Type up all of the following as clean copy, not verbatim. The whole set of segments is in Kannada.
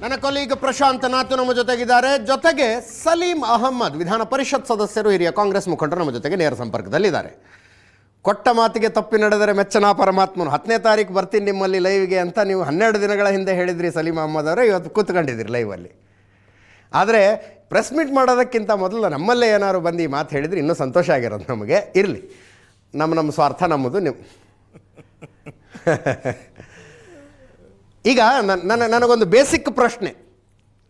ನನ್ನ ಕೊಲೀಗ್ ಪ್ರಶಾಂತ್ ನಾತು ನಮ್ಮ ಜೊತೆಗಿದ್ದಾರೆ. ಜೊತೆಗೆ ಸಲೀಂ ಅಹಮ್ಮದ್ ವಿಧಾನ ಪರಿಷತ್ ಸದಸ್ಯರು, ಹಿರಿಯ ಕಾಂಗ್ರೆಸ್ ಮುಖಂಡರು ನಮ್ಮ ಜೊತೆಗೆ ನೇರ ಸಂಪರ್ಕದಲ್ಲಿದ್ದಾರೆ. ಕೊಟ್ಟ ಮಾತಿಗೆ ತಪ್ಪಿ ನಡೆದರೆ ಮೆಚ್ಚನಾ ಪರಮಾತ್ಮನು. 10ನೇ ತಾರೀಕು ಬರ್ತೀನಿ ನಿಮ್ಮಲ್ಲಿ ಲೈವ್ಗೆ ಅಂತ ನೀವು 12 ದಿನಗಳ ಹಿಂದೆ ಹೇಳಿದ್ರಿ ಸಲೀಂ ಅಹಮ್ಮದ್ ಅವರೇ. ಇವತ್ತು ಕೂತ್ಕೊಂಡಿದ್ದೀರಿ ಲೈವಲ್ಲಿ. ಆದರೆ ಪ್ರೆಸ್ ಮೀಟ್ ಮಾಡೋದಕ್ಕಿಂತ ಮೊದಲು ನಮ್ಮಲ್ಲೇ ಏನಾದ್ರು ಬಂದು ಈ ಮಾತು ಹೇಳಿದರೆ ಇನ್ನೂ ಸಂತೋಷ ಆಗಿರೋದು ನಮಗೆ. ಇರಲಿ, ನಮ್ಮ ಸ್ವಾರ್ಥ ನಮ್ಮದು. ನೀವು ಈಗ ನನಗೊಂದು ಬೇಸಿಕ್ ಪ್ರಶ್ನೆ.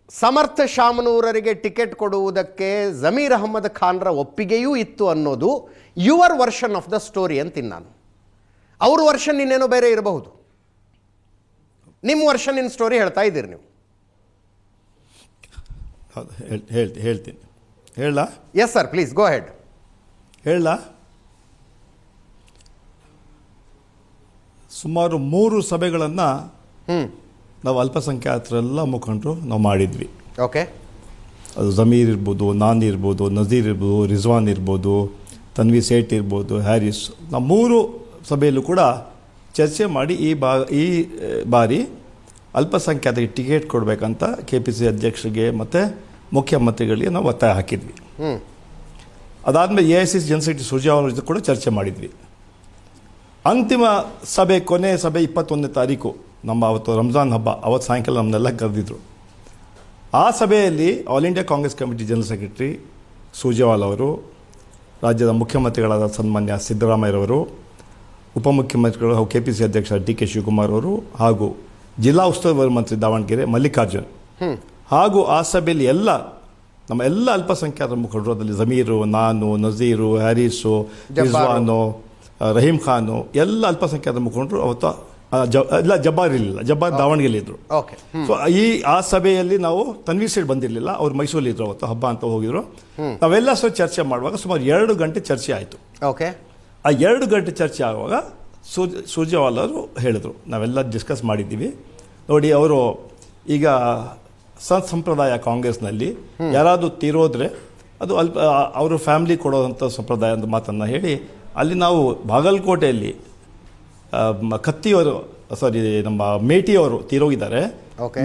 ಸಮರ್ಥ ಶಾಮನೂರರಿಗೆ ಟಿಕೆಟ್ ಕೊಡುವುದಕ್ಕೆ ಜಮೀರ್ ಅಹಮದ್ ಖಾನ್ರ ಒಪ್ಪಿಗೆಯೂ ಇತ್ತು ಅನ್ನೋದು your version of the story ಅಂತೀನಿ ನಾನು. ಅವ್ರ ವರ್ಷನ್ ಇನ್ನೇನೋ ಬೇರೆ ಇರಬಹುದು. ನಿಮ್ಮ ವರ್ಷನ್ ಇನ್ ಸ್ಟೋರಿ ಹೇಳ್ತಾ ಇದ್ದೀರಿ ನೀವು. ಹೇಳ್ತೀನಿ. ಹೇಳ? Yes sir, please go head. ಹೇಳ? ಸುಮಾರು 3 ಸಭೆಗಳನ್ನು ನಾವು ಅಲ್ಪಸಂಖ್ಯಾತರೆಲ್ಲ ಮುಖಂಡರು ನಾವು ಮಾಡಿದ್ವಿ. ಓಕೆ. ಅದು ಜಮೀರ್ ಇರ್ಬೋದು, ನಾನ್ ಇರ್ಬೋದು, ನಜೀರ್ ಇರ್ಬೋದು, ರಿಜ್ವಾನ್ ಇರ್ಬೋದು, ತನ್ವಿ ಸೇಠ್ ಇರ್ಬೋದು, ಹ್ಯಾರಿಸ್. ನಾವು 3 ಸಭೆಯಲ್ಲೂ ಕೂಡ ಚರ್ಚೆ ಮಾಡಿ ಈ ಬಾರಿ ಅಲ್ಪಸಂಖ್ಯಾತರಿಗೆ ಟಿಕೆಟ್ ಕೊಡಬೇಕಂತ KPCC ಅಧ್ಯಕ್ಷರಿಗೆ ಮತ್ತು ಮುಖ್ಯಮಂತ್ರಿಗಳಿಗೆ ನಾವು ಒತ್ತಾಯ ಹಾಕಿದ್ವಿ. ಅದಾದಮೇಲೆ AICC ಜನರಲ್ ಸೆಕ್ರೆಟರಿ ಸುರ್ಜೇವಾಲ ಅವರ ಜೊತೆ ಕೂಡ ಚರ್ಚೆ ಮಾಡಿದ್ವಿ. ಅಂತಿಮ ಸಭೆ, ಕೊನೆಯ ಸಭೆ 21ನೇ ತಾರೀಕು, ನಮ್ಮ ಅವತ್ತು ರಂಜಾನ್ ಹಬ್ಬ, ಅವತ್ತು ಸಾಯಂಕಾಲ ನಮ್ಮನ್ನೆಲ್ಲ ಕರೆದಿದ್ರು. ಆ ಸಭೆಯಲ್ಲಿ all India Congress committee general secretary Surjewala ಅವರು, ರಾಜ್ಯದ ಮುಖ್ಯಮಂತ್ರಿಗಳಾದ ಸನ್ಮಾನ್ಯ ಸಿದ್ದರಾಮಯ್ಯರವರು, ಉಪಮುಖ್ಯಮಂತ್ರಿಗಳು ಹಾಗೂ KPCC ಅಧ್ಯಕ್ಷ DK ಶಿವಕುಮಾರ್ ಅವರು, ಹಾಗೂ ಜಿಲ್ಲಾ ಉಸ್ತುವಾರಿ ಮಂತ್ರಿ ದಾವಣಗೆರೆ ಮಲ್ಲಿಕಾರ್ಜುನ್, ಹಾಗೂ ಆ ಸಭೆಯಲ್ಲಿ ನಮ್ಮ ಎಲ್ಲ ಅಲ್ಪಸಂಖ್ಯಾತರ ಮುಖಂಡರು, ಅದರಲ್ಲಿ ಜಮೀರು, ನಾನು, ನಜೀರು, ಹ್ಯಾರಿಸು, ರಿಜ್ವಾನು, ರಹೀಂ ಖಾನು, ಎಲ್ಲ ಅಲ್ಪಸಂಖ್ಯಾತ ಮುಖಂಡರು ಅವತ್ತು ಜಬ್ಬಾರ್ ಇರಲಿಲ್ಲ, ಜಬ್ಬಾರ್ ದಾವಣಗೆರೆ ಇದ್ರು. ಸೊ ಆ ಸಭೆಯಲ್ಲಿ ನಾವು ತನ್ವೀರ್ ಸೇಠ್ ಬಂದಿರಲಿಲ್ಲ, ಅವ್ರು ಮೈಸೂರಲ್ಲಿ ಇದ್ರು, ಅವತ್ತು ಹಬ್ಬ ಅಂತ ಹೋಗಿದ್ರು. ನಾವೆಲ್ಲ ಚರ್ಚೆ ಮಾಡುವಾಗ ಸುಮಾರು 2 ಗಂಟೆ ಚರ್ಚೆ ಆಯಿತು. ಓಕೆ. ಆ 2 ಗಂಟೆ ಚರ್ಚೆ ಆಗುವಾಗ ಸುರ್ಜೇವಾಲ ಅವರು ಹೇಳಿದ್ರು, ನಾವೆಲ್ಲ ಡಿಸ್ಕಸ್ ಮಾಡಿದ್ದೀವಿ ನೋಡಿ, ಅವರು ಈಗ ಸಂಪ್ರದಾಯ ಕಾಂಗ್ರೆಸ್ನಲ್ಲಿ ಯಾರಾದರೂ ತೀರೋದ್ರೆ ಅದು ಅವರು ಫ್ಯಾಮಿಲಿ ಕೊಡೋದಂಥ ಸಂಪ್ರದಾಯ ಅಂತ ಮಾತನ್ನು ಹೇಳಿ, ಅಲ್ಲಿ ನಾವು ಬಾಗಲಕೋಟೆಯಲ್ಲಿ ನಮ್ಮ ಮೇಟಿಯವರು ತೀರೋಗಿದ್ದಾರೆ.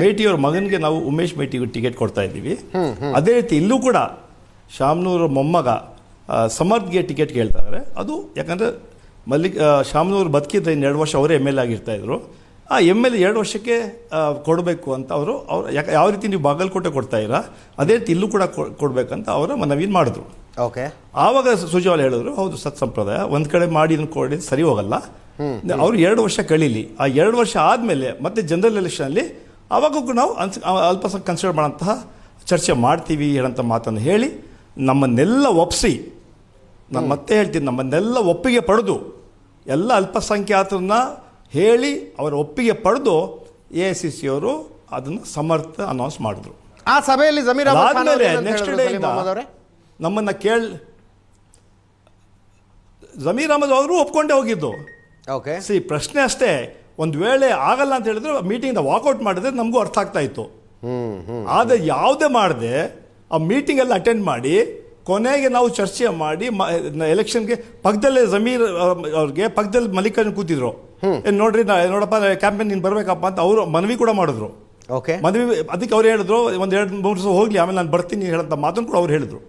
ಮೇಟಿಯವ್ರ ಮಗನಿಗೆ ನಾವು ಉಮೇಶ್ ಮೇಟಿಗೆ ಟಿಕೆಟ್ ಕೊಡ್ತಾ ಇದ್ದೀವಿ. ಅದೇ ರೀತಿ ಇಲ್ಲೂ ಕೂಡ ಶಾಮನೂರು ಮೊಮ್ಮಗ ಸಮರ್ಥ್ಗೆ ಟಿಕೆಟ್ ಕೇಳ್ತಾ ಇದ್ದಾರೆ. ಅದು ಯಾಕಂದರೆ ಶಾಮನೂರು ಬದುಕಿದ್ರೆ 2 ವರ್ಷ ಅವರೇ MLA ಆಗಿರ್ತಾಯಿದ್ರು. ಆ MLA 2 ವರ್ಷಕ್ಕೆ ಕೊಡಬೇಕು ಅಂತ ಅವರು ಯಾವ ರೀತಿ ನೀವು ಬಾಗಲಕೋಟೆ ಕೊಡ್ತಾ ಇದ್ದೀರಾ, ಅದೇ ರೀತಿ ಇಲ್ಲೂ ಕೂಡ ಕೊಡಬೇಕಂತ ಅವರ ಮನವಿಯನ್ನು ಮಾಡಿದ್ರು. ಓಕೆ. ಆವಾಗ ಸುರ್ಜೇವಾಲ ಹೇಳಿದ್ರು, ಹೌದು ಸಂಪ್ರದಾಯ, ಒಂದು ಕಡೆ ಮಾಡಿ ಕೊಡಿ ಸರಿ ಹೋಗಲ್ಲ, ಅವರು 2 ವರ್ಷ ಕಳೀಲಿ, ಆ 2 ವರ್ಷ ಆದಮೇಲೆ ಮತ್ತೆ ಜನರಲ್ ಎಲೆಕ್ಷನಲ್ಲಿ ಆವಾಗೂ ನಾವು ಅಲ್ಪಸಂಖ್ಯಾತ ಕನ್ಸಿಡರ್ ಮಾಡೋಂತಹ ಚರ್ಚೆ ಮಾಡ್ತೀವಿ ಹೇಳೋಂಥ ಮಾತನ್ನು ಹೇಳಿ ನಮ್ಮನ್ನೆಲ್ಲ ಒಪ್ಪಿಸಿ, ನಾನು ಮತ್ತೆ ಹೇಳ್ತೀನಿ, ನಮ್ಮನ್ನೆಲ್ಲ ಒಪ್ಪಿಗೆ ಪಡೆದು ಎಲ್ಲ ಅಲ್ಪಸಂಖ್ಯಾತರನ್ನ ಹೇಳಿ ಅವರ ಒಪ್ಪಿಗೆ ಪಡೆದು AICC ಅವರು ಅದನ್ನು ಸಮರ್ಥ ಅನೌನ್ಸ್ ಮಾಡಿದ್ರು. ಆ ಸಭೆಯಲ್ಲಿ ಜಮೀರ್ ಆದಮೇಲೆ ನೆಕ್ಸ್ಟ್ ಡೇ ನಮ್ಮನ್ನ ಜಮೀರ್ ಅಹಮದ್ ಅವರು ಒಪ್ಕೊಂಡೇ ಹೋಗಿದ್ದು. ಓಕೆ. ಪ್ರಶ್ನೆ ಅಷ್ಟೇ, ಒಂದು ವೇಳೆ ಆಗಲ್ಲ ಅಂತ ಹೇಳಿದ್ರೆ ಮೀಟಿಂಗ್ ವಾಕೌಟ್ ಮಾಡಿದ್ರೆ ನಮಗೂ ಅರ್ಥ ಆಗ್ತಾ ಇತ್ತು. ಆದರೆ ಯಾವುದೇ ಮಾಡದೆ ಆ ಮೀಟಿಂಗ್ ಎಲ್ಲ ಅಟೆಂಡ್ ಮಾಡಿ ಕೊನೆಗೆ ನಾವು ಚರ್ಚೆ ಮಾಡಿ ಎಲೆಕ್ಷನ್ಗೆ ಪಕ್ಕದಲ್ಲೇ ಜಮೀರ್ ಅವ್ರಿಗೆ ಪಕ್ಕದಲ್ಲಿ ಮಲ್ಲಿಕಾರ್ಜುನ್ ಕೂತಿದ್ರು. ನೋಡ್ರಿ ನೋಡಪ್ಪ ಕ್ಯಾಂಪೇನ್ ನೀನು ಬರಬೇಕಪ್ಪ ಅಂತ ಅವರು ಮನವಿ ಕೂಡ ಮಾಡಿದ್ರು. ಮನವಿ ಅದಕ್ಕೆ ಅವ್ರು ಹೇಳಿದ್ರು, 1-2-3 ವರ್ಷ ಹೋಗ್ಲಿ, ಆಮೇಲೆ ನಾನು ಬರ್ತೀನಿ ಹೇಳಂತ ಮಾತನ್ನು ಕೂಡ ಅವ್ರು ಹೇಳಿದ್ರು.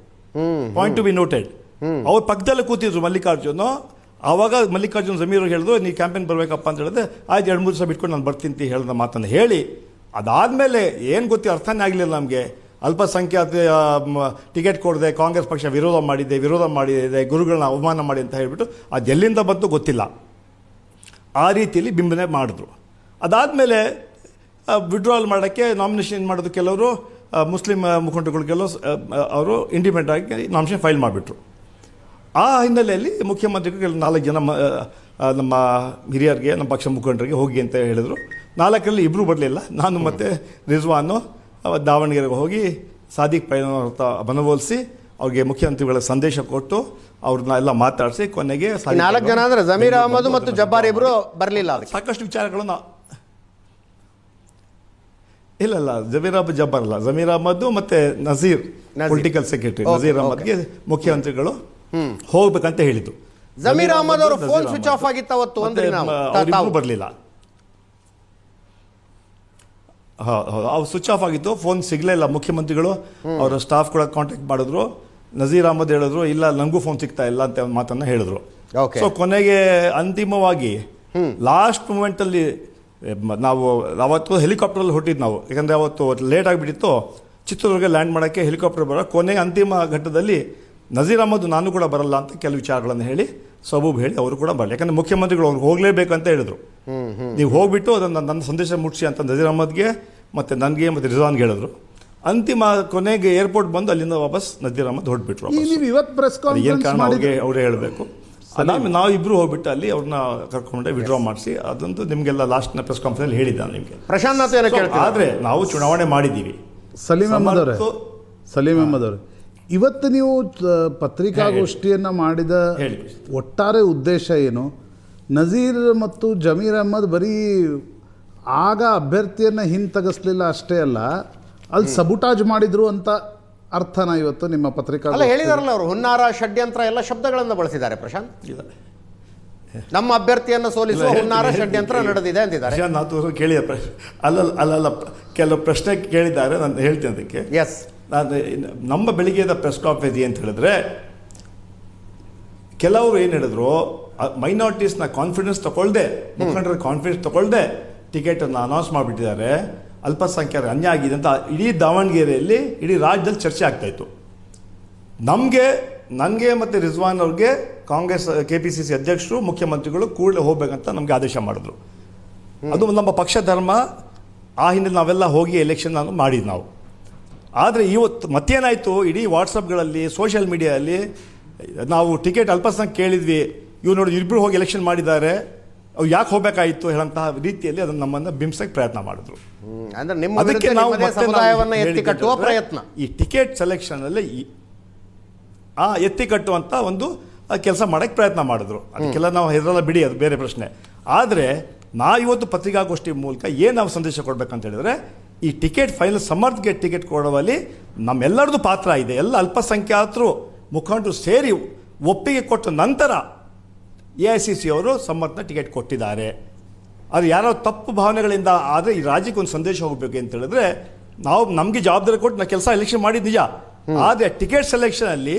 Point to be noted. ಅವ್ರು ಪಕ್ಕದಲ್ಲೇ ಕೂತಿದ್ರು ಮಲ್ಲಿಕಾರ್ಜುನ್. ಆವಾಗ ಮಲ್ಲಿಕಾರ್ಜುನ್ ಜಮೀರ್ ಹೇಳಿದ್ರು, ನೀವು ಕ್ಯಾಂಪೇನ್ ಬರಬೇಕಪ್ಪ ಅಂತ ಹೇಳಿದ್ರೆ ಆಯ್ತು 2-3 ದಿವಸ ಬಿಟ್ಕೊಂಡು ನಾನು ಬರ್ತೀನಿ ಅಂತ ಹೇಳಿದ ಮಾತನ್ನು ಹೇಳಿ, ಅದಾದಮೇಲೆ ಏನು ಗೊತ್ತಿ ಅರ್ಥನೇ ಆಗಲಿಲ್ಲ ನಮಗೆ. ಅಲ್ಪಸಂಖ್ಯಾತ ಟಿಕೆಟ್ ಕೊಡದೆ ಕಾಂಗ್ರೆಸ್ ಪಕ್ಷ ವಿರೋಧ ಮಾಡಿದೆ, ಗುರುಗಳನ್ನ ಅವಮಾನ ಮಾಡಿ ಅಂತ ಹೇಳಿಬಿಟ್ಟು ಅದು ಎಲ್ಲಿಂದ ಬಂತು ಗೊತ್ತಿಲ್ಲ, ಆ ರೀತಿಯಲ್ಲಿ ಬಿಂಬನೆ ಮಾಡಿದ್ರು. ಅದಾದಮೇಲೆ ವಿಡ್ರಾವಲ್ ಮಾಡೋಕ್ಕೆ ನಾಮಿನೇಷನ್ ಮಾಡೋದು ಕೆಲವರು ಮುಸ್ಲಿಂ ಮುಖಂಡರುಗಳು ಕೆಲವು ಅವರು ಇಂಡಿಪೆಂಡೆಂಟ್ ಆಗಿ ನಾಮಿನೇಷನ್ ಫೈಲ್ ಮಾಡಿಬಿಟ್ರು. ಆ ಹಿನ್ನೆಲೆಯಲ್ಲಿ ಮುಖ್ಯಮಂತ್ರಿಗಳು 4 ಜನ ನಮ್ಮ ಹಿರಿಯರಿಗೆ, ನಮ್ಮ ಪಕ್ಷ ಮುಖಂಡರಿಗೆ ಹೋಗಿ ಅಂತ ಹೇಳಿದರು. 4ರಲ್ಲಿ 2 ಬರಲಿಲ್ಲ. ನಾನು ಮತ್ತು ರಿಜ್ವಾನು ದಾವಣಗೆರೆಗೆ ಹೋಗಿ ಸಾದಿಕ್ ಪೈಲವರ್ತ ಮನವೊಲಿಸಿ ಅವ್ರಿಗೆ ಮುಖ್ಯಮಂತ್ರಿಗಳ ಸಂದೇಶ ಕೊಟ್ಟು ಅವ್ರನ್ನ ಎಲ್ಲ ಮಾತಾಡಿಸಿ ಕೊನೆಗೆ 4 ಜನ ಅಂದರೆ ಜಮೀರ್ ಅಹಮದ್ ಮತ್ತು ಜಬ್ಬಾರ್ ಇಬ್ಬರು ಬರಲಿಲ್ಲ. ಸಾಕಷ್ಟು ವಿಚಾರಗಳನ್ನು ಇಲ್ಲ ಜಬ್ಬಾರ್ ಅಲ್ಲ, ಜಮೀರ್ ಅಹಮದ್ ಮತ್ತು ನಜೀರ್ ಪೊಲಿಟಿಕಲ್ ಸೆಕ್ರೆಟರಿ ನಜೀರ್ ಅಹಮದ್ಗೆ ಮುಖ್ಯಮಂತ್ರಿಗಳು ಹೋಗ್ಬೇಕಂತ ಹೇಳಿದ್ದು. ಜಮೀರ್ ಅಹಮದ್ ಅವರು ಫೋನ್ ಸ್ವಿಚ್ ಆಫ್ ಆಗಿತ್ತು ಅವತ್ತು, ಬರಲಿಲ್ಲ. ಹೌದು, ಅವ್ರು ಸ್ವಿಚ್ ಆಫ್ ಆಗಿತ್ತು, ಫೋನ್ ಸಿಗಲೇ ಇಲ್ಲ. ಮುಖ್ಯಮಂತ್ರಿಗಳು ಅವರ ಸ್ಟಾಫ್ ಕೂಡ ಕಾಂಟ್ಯಾಕ್ಟ್ ಮಾಡಿದ್ರು. ನಜೀರ್ ಅಹಮದ್ ಹೇಳಿದ್ರು ಇಲ್ಲ ನನಗೂ ಫೋನ್ ಸಿಗ್ತಾ ಇಲ್ಲ ಅಂತ ಒಂದು ಮಾತನ್ನ ಹೇಳಿದ್ರು. ಸೊ ಕೊನೆಗೆ ಅಂತಿಮವಾಗಿ ಲಾಸ್ಟ್ ಮೂಮೆಂಟಲ್ಲಿ ನಾವು ಅವತ್ತು ಹೆಲಿಕಾಪ್ಟರಲ್ಲಿ ಹೊಟ್ಟಿದ್ದು ನಾವು, ಯಾಕಂದರೆ ಅವತ್ತು ಲೇಟ್ ಆಗಿಬಿಟ್ಟಿತ್ತು. ಚಿತ್ರದುರ್ಗ ಲ್ಯಾಂಡ್ ಮಾಡೋಕ್ಕೆ ಹೆಲಿಕಾಪ್ಟರ್ ಬರೋ ಕೊನೆಗೆ ಅಂತಿಮ ಘಟ್ಟದಲ್ಲಿ ನಜೀರ್ ಅಹಮದ್ ನಾನು ಕೂಡ ಬರಲ್ಲ ಅಂತ ಕೆಲವು ವಿಚಾರಗಳನ್ನು ಹೇಳಿ ಸಬೂಬ್ ಹೇಳಿ ಅವರು ಕೂಡ ಬರಲಿ. ಯಾಕಂದರೆ ಮುಖ್ಯಮಂತ್ರಿಗಳು ಅವ್ರಿಗೆ ಹೋಗಲೇಬೇಕಂತ ಹೇಳಿದ್ರು. ನೀವು ಹೋಗ್ಬಿಟ್ಟು ಅದನ್ನು ನನ್ನ ಸಂದೇಶ ಮುಟ್ಟಿಸಿ ಅಂತ ನಜೀರ್ ಅಹಮದ್ಗೆ ಮತ್ತು ನನಗೆ ಮತ್ತು ರಿಜ್ವಾನ್ಗೆ ಹೇಳಿದ್ರು. ಅಂತಿಮ ಕೊನೆಗೆ ಏರ್ಪೋರ್ಟ್ ಬಂದು ಅಲ್ಲಿಂದ ವಾಪಸ್ ನಜೀರ್ ಅಹಮದ್ ಹೊರಟ್ಬಿಟ್ರು. ಏನು ಕಾರಣ ಅವರೇ ಹೇಳಬೇಕು. ನಾವು ಇಬ್ರು ಹೋಗ್ಬಿಟ್ಟು ಅಲ್ಲಿ ಅವ್ರನ್ನ ಕರ್ಕೊಂಡೆ ವಿಡ್ರಾ ಮಾಡಿಸಿ ಅದಂತೂ ನಿಮಗೆಲ್ಲ ಲಾಸ್ಟ್ ಪ್ರೆಸ್ ಕಾನ್ಫರೆನ್ಸ್ ಹೇಳಿದ್ದೆ ನಿಮಗೆ. ಪ್ರಶಾಂತ್ ಆದರೆ ನಾವು ಚುನಾವಣೆ ಮಾಡಿದ್ದೀವಿ. ಸಲೀಂ ಅಹಮದ್ ಅವರೇ, ಇವತ್ತು ನೀವು ಪತ್ರಿಕಾಗೋಷ್ಠಿಯನ್ನು ಮಾಡಿದ ಒಟ್ಟಾರೆ ಉದ್ದೇಶ ಏನು? ನಜೀರ್ ಮತ್ತು ಜಮೀರ್ ಅಹಮದ್ ಬರೀ ಆಗ ಅಭ್ಯರ್ಥಿಯನ್ನು ಹಿಂತೆಗೆಸಲಿಲ್ಲ ಅಷ್ಟೇ ಅಲ್ಲ, ಅಲ್ಲಿ ಸಬುಟಾಜ್ ಮಾಡಿದ್ರು ಅಂತ ಅರ್ಥನ ಇವತ್ತು ನಿಮ್ಮ ಪತ್ರಿಕಾ ಹೇಳಿದಾರಲ್ಲ ಅವರು? ಹುನ್ನಾರ, ಷಡ್ಯಂತ್ರ ಎಲ್ಲ ಶಬ್ದಗಳನ್ನು ಬಳಸಿದ್ದಾರೆ ಪ್ರಶಾಂತ್. ನಮ್ಮ ಅಭ್ಯರ್ಥಿಯನ್ನು ಸೋಲಿಸುವ ಹುನ್ನಾರ, ಷಡ್ಯಂತ್ರ ನಡೆದಿದೆ ಅಂತಿದ್ದಾರೆ. ನಾವು ಕೇಳಿದ ಅಲ್ಲ ಕೆಲವು ಪ್ರಶ್ನೆ ಕೇಳಿದ್ದಾರೆ, ನಾನು ಹೇಳ್ತೀನಿ ಅದಕ್ಕೆ. ಎಸ್, ನಾನು ನಮ್ಮ ಬೆಳಿಗ್ಗೆದ ಪ್ರೆಸ್ ಕಾನ್ಫರೆನ್ಸ್ ಅಂತ ಹೇಳಿದ್ರೆ ಕೆಲವರು ಏನು ಹೇಳಿದ್ರು, ಮೈನಾರಿಟೀಸ್ನ ಕಾನ್ಫಿಡೆನ್ಸ್ ತಗೊಳ್ದೆ, ಮುಖಂಡರ ಕಾನ್ಫಿಡೆನ್ಸ್ ತಗೊಳ್ದೆ ಟಿಕೆಟನ್ನು ಅನೌನ್ಸ್ ಮಾಡಿಬಿಟ್ಟಿದ್ದಾರೆ, ಅಲ್ಪಸಂಖ್ಯಾತರ ಅನ್ಯಾಯ ಆಗಿದೆ ಅಂತ ಇಡೀ ದಾವಣಗೆರೆಯಲ್ಲಿ, ಇಡೀ ರಾಜ್ಯದಲ್ಲಿ ಚರ್ಚೆ ಆಗ್ತಾಯಿತ್ತು. ನನಗೆ ಮತ್ತು ರಿಜ್ವಾನ್ ಅವ್ರಿಗೆ ಕಾಂಗ್ರೆಸ್ KPCC ಅಧ್ಯಕ್ಷರು, ಮುಖ್ಯಮಂತ್ರಿಗಳು ಕೂಡಲೇ ಹೋಗ್ಬೇಕಂತ ನಮಗೆ ಆದೇಶ ಮಾಡಿದ್ರು. ಅದು ನಮ್ಮ ಪಕ್ಷ ಧರ್ಮ. ಆ ಹಿಂದೆ ನಾವೆಲ್ಲ ಹೋಗಿ ಎಲೆಕ್ಷನ್ ಮಾಡಿದ್ದು ನಾವು. ಆದರೆ ಇವತ್ತು ಮತ್ತೇನಾಯಿತು, ಇಡೀ ವಾಟ್ಸಪ್ಗಳಲ್ಲಿ, ಸೋಷಿಯಲ್ ಮೀಡಿಯಾದಲ್ಲಿ ನಾವು ಟಿಕೆಟ್ ಅಲ್ಪಸಂಖ್ಯೆ ಕೇಳಿದ್ವಿ, ಇವ್ರು ನೋಡಿ ಇಬ್ಬರು ಹೋಗಿ ಎಲೆಕ್ಷನ್ ಮಾಡಿದ್ದಾರೆ, ಅವು ಯಾಕೆ ಹೋಗಬೇಕಾಯಿತು ಹೇಳಂತಹ ರೀತಿಯಲ್ಲಿ ಅದನ್ನು ನಮ್ಮನ್ನು ಬಿಂಬಿಸಕ್ಕೆ ಪ್ರಯತ್ನ ಮಾಡಿದ್ರು. ಅದಕ್ಕೆ ನಾವು ಸಮುದಾಯವನ್ನು ಎತ್ತಿ ಕಟ್ಟುವ ಪ್ರಯತ್ನ, ಈ ಟಿಕೆಟ್ ಸೆಲೆಕ್ಷನಲ್ಲಿ ಎತ್ತಿ ಕಟ್ಟುವಂಥ ಒಂದು ಕೆಲಸ ಮಾಡೋಕ್ಕೆ ಪ್ರಯತ್ನ ಮಾಡಿದ್ರು. ಅದಕ್ಕೆಲ್ಲ ನಾವು ಹೆದರಲ್ಲ ಬಿಡಿ, ಅದು ಬೇರೆ ಪ್ರಶ್ನೆ. ಆದರೆ ಇವತ್ತು ಪತ್ರಿಕಾಗೋಷ್ಠಿ ಮೂಲಕ ಏನು ನಾವು ಸಂದೇಶ ಕೊಡಬೇಕಂತ ಹೇಳಿದ್ರೆ, ಈ ಟಿಕೆಟ್ ಫೈನಲ್ ಸಮರ್ಥಗೆ ಟಿಕೆಟ್ ಕೊಡುವಲ್ಲಿ ನಮ್ಮೆಲ್ಲರದ್ದು ಪಾತ್ರ ಇದೆ. ಎಲ್ಲ ಅಲ್ಪಸಂಖ್ಯಾತರು ಮುಖಂಡರು ಸೇರಿ ಒಪ್ಪಿಗೆ ಕೊಟ್ಟ ನಂತರ AICC ಅವರು ಸಮರ್ಥನ ಟಿಕೆಟ್ ಕೊಟ್ಟಿದ್ದಾರೆ. ಅದು ಯಾರೋ ತಪ್ಪು ಭಾವನೆಗಳಿಂದ ಆದರೆ ಈ ರಾಜ್ಯಕ್ಕೆ ಒಂದು ಸಂದೇಶ ಹೋಗಬೇಕು ಅಂತ ಹೇಳಿದ್ರೆ, ನಮಗೆ ಜವಾಬ್ದಾರಿ ಕೊಟ್ಟು ನಾವು ಕೆಲಸ ಎಲೆಕ್ಷನ್ ಮಾಡಿದ್ದು ನಿಜ. ಆದರೆ ಟಿಕೆಟ್ ಸೆಲೆಕ್ಷನಲ್ಲಿ